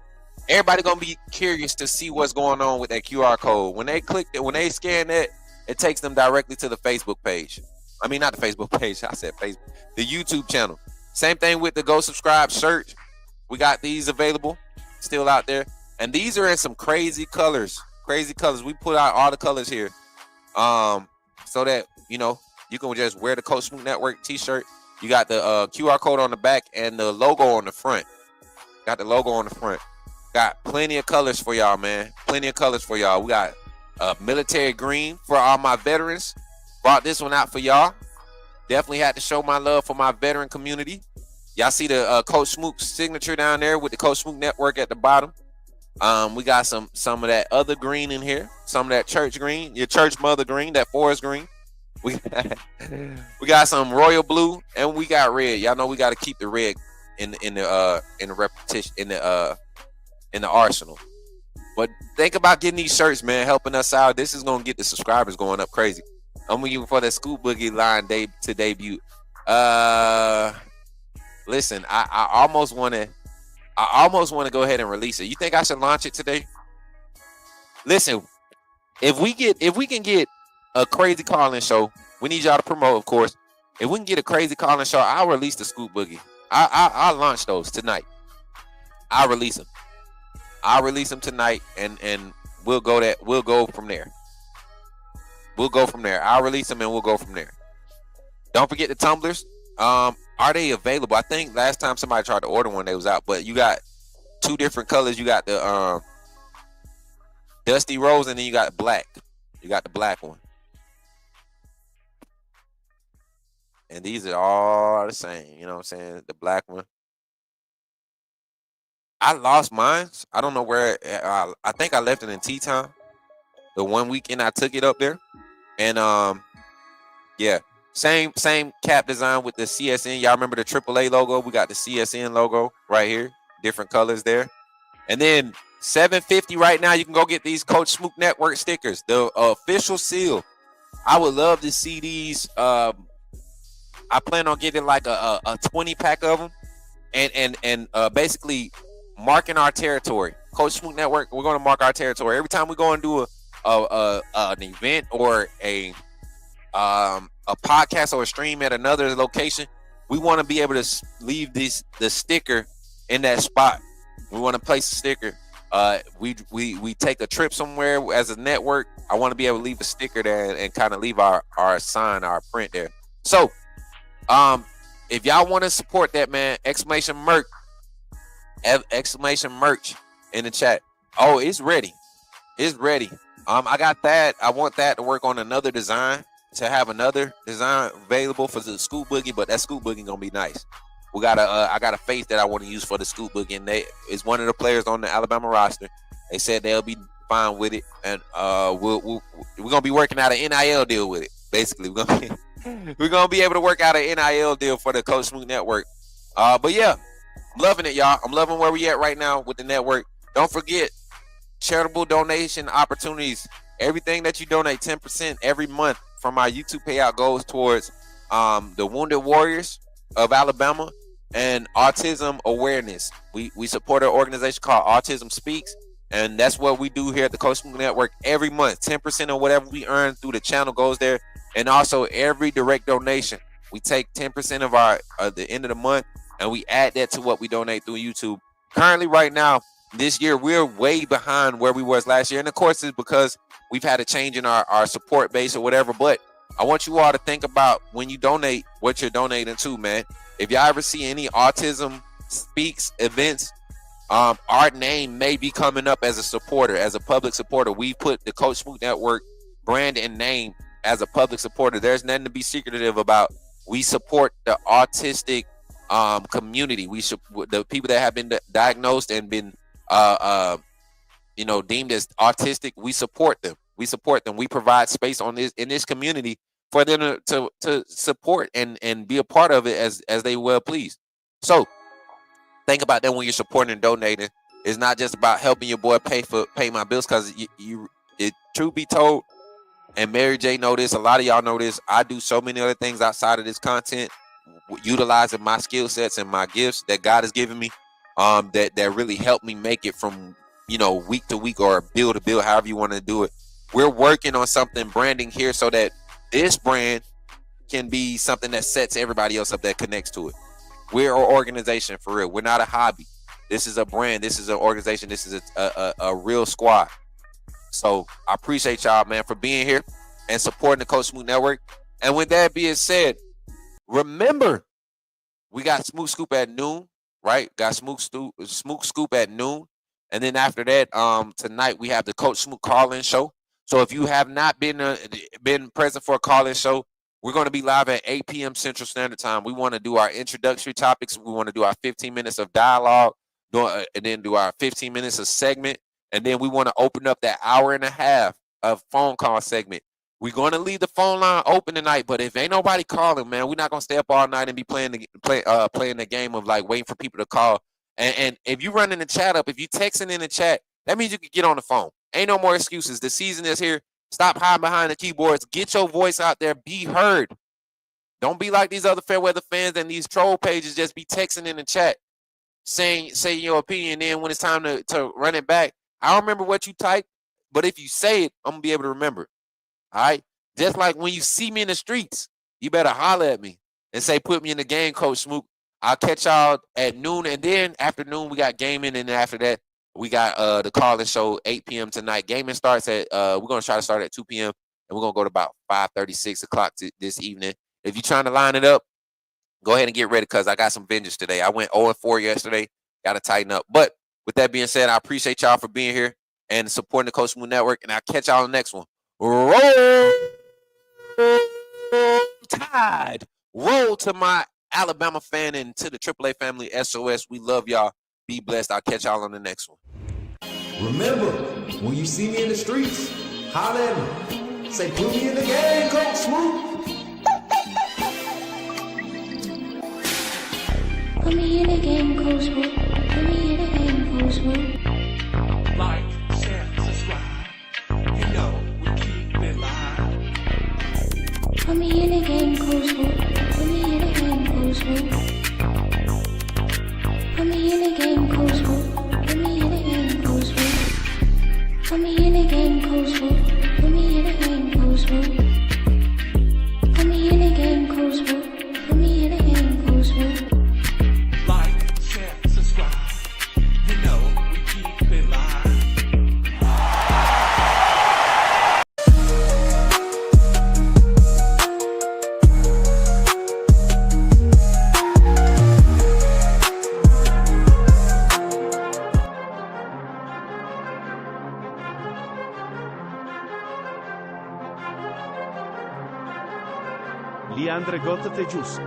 everybody gonna be curious to see what's going on with that QR code. When they click it, when they scan that, it takes them directly to the Facebook page. I mean, not the Facebook page. I said Facebook. The YouTube channel. Same thing with the Go Subscribe shirt. We got these available, still out there. And these are in some crazy colors. Crazy colors. We put out all the colors here. So that, you know, you can just wear the Coach Smook Network t-shirt. You got the QR code on the back and the logo on the front. Got the logo on the front. Got plenty of colors for y'all, man. Plenty of colors for y'all. We got military green for all my veterans. Brought this one out for y'all. Definitely had to show my love for my veteran community. Y'all see the Coach Smook signature down there with the Coach Smook Network at the bottom. We got some of that other green in here. Some of that church green, your church mother green, that forest green. We got some royal blue and we got red. Y'all know we got to keep the red in the repetition in the arsenal. But think about getting these shirts, man, helping us out. This is gonna get the subscribers going up crazy. I'm waiting for that Scoop Boogie line to debut. Listen, I almost want to go ahead and release it. You think I should launch it today? Listen, if we can get a crazy call-in show, we need y'all to promote, of course. If we can get a crazy call-in show, I'll release the Scoop Boogie. I'll launch those tonight. I'll release them. I'll release them tonight, and we'll go from there. We'll go from there. I'll release them and we'll go from there. Don't forget the tumblers. Are they available? I think last time somebody tried to order one, they was out. But you got two different colors. You got the dusty rose, and then you got black. You got the black one. And these are all the same. You know what I'm saying? The black one. I lost mine. I don't know where. I think I left it in T-Town. The one weekend I took it up there. And yeah, same cap design with the CSN. Y'all remember the AAA logo? We got the CSN logo right here, different colors there. And then $7.50 right now. You can go get these Coach Smook Network stickers, the official seal. I would love to see these. I plan on getting like a 20 pack of them, and basically marking our territory. Coach Smook Network. We're going to mark our territory every time we go and do an event or a podcast or a stream at another location. We want to be able to leave the sticker in that spot. We want to place a sticker. We take a trip somewhere as a network. I want to be able to leave a sticker there and kind of leave our sign, our print there. So if y'all want to support that, man, exclamation merch in the chat. Oh, it's ready. It's ready. I got that. I want that to work on another design, to have another design available for the Scoop Boogie, but that Scoop Boogie gonna be nice. I got a face that I want to use for the Scoop Boogie, and it's one of the players on the Alabama roster. They said they'll be fine with it, and we're gonna be working out an NIL deal with it. Basically, we're gonna be able to work out an NIL deal for the Coach Smook Network. But yeah, I'm loving it, y'all. I'm loving where we at right now with the network. Don't forget charitable donation opportunities. Everything that you donate, 10% every month from our YouTube payout goes towards the Wounded Warriors of Alabama and autism awareness. We support an organization called Autism Speaks, and that's what we do here at the Coach Smook Network every month. 10% of whatever we earn through the channel goes there, and also every direct donation, we take 10% of our the end of the month, and we add that to what we donate through YouTube. Currently, right now, this year, we're way behind where we was last year, and of course, it's because we've had a change in our support base or whatever. But I want you all to think about when you donate, what you're donating to, man. If y'all ever see any Autism Speaks events, our name may be coming up as a supporter, as a public supporter. We put the Coach Smook Network brand and name as a public supporter. There's nothing to be secretive about. We support the autistic community. We the people that have been diagnosed and been deemed as autistic. We support them. We provide space in this community for them to support and be a part of it as they well please. So think about that when you're supporting and donating. It's not just about helping your boy pay my bills, because truth be told, and Mary J know this, a lot of y'all know this, I do so many other things outside of this content, utilizing my skill sets and my gifts that God has given me, that really help me make it from week to week or bill to bill, however you want to do it. We're working on something branding here so that this brand can be something that sets everybody else up that connects to it. We're an organization for real. We're not a hobby. This is a brand. This is an organization. This is a real squad. So I appreciate y'all, man, for being here and supporting the Coach Smook Network. And with that being said, remember, we got Smook Scoop at noon, right? Got Smook Scoop at noon. And then after that, tonight we have the Coach Smook call-in show. So if you have not been present for a call-in show, we're going to be live at 8 p.m. Central Standard Time. We want to do our introductory topics. We want to do our 15 minutes of dialogue, and then do our 15 minutes of segment. And then we want to open up that hour and a half of phone call segment. We're going to leave the phone line open tonight, but if ain't nobody calling, man, we're not going to stay up all night and be playing the game of like waiting for people to call. And if you running the chat up, if you texting in the chat, that means you can get on the phone. Ain't no more excuses. The season is here. Stop hiding behind the keyboards. Get your voice out there. Be heard. Don't be like these other fair weather fans and these troll pages just be texting in the chat, saying your opinion. Then when it's time to run it back, I don't remember what you typed, but if you say it, I'm going to be able to remember. All right? Just like when you see me in the streets, you better holler at me and say, put me in the game, Coach Smook. I'll catch y'all at noon, and then after noon, we got gaming, and then after that, we got the call-in show 8 p.m. tonight. Gaming starts at, we're going to try to start at 2 p.m., and we're going to go to about 5:30, 6 o'clock this evening. If you're trying to line it up, go ahead and get ready, because I got some vengeance today. I went 0-4 yesterday. Got to tighten up. But with that being said, I appreciate y'all for being here and supporting the Coach Smook Network, and I'll catch y'all on the next one. Roll Tide. Roll to my Alabama fan and to the AAA family, SOS. We love y'all. Be blessed. I'll catch y'all on the next one. Remember, when you see me in the streets, holler at me. Say, put me in the game, Coach Smook. Put me in the game, Coach Smook. Put me in the game, Coach Smook. Like, share, subscribe. You know we keep it live. Put me in the game, Coach Smook. Put me in the game, Coach Smook. Put me in the game, Coach Smook. Put me in the game, Coach Smook. Put me in the game, Coach Smook. Put me in the game, Coach Smook. Put me in the game, Coach Smook. Put me in the game, Coach Smook. Like, share, subscribe. You know we keep it live. Leandre Gotta te giusto.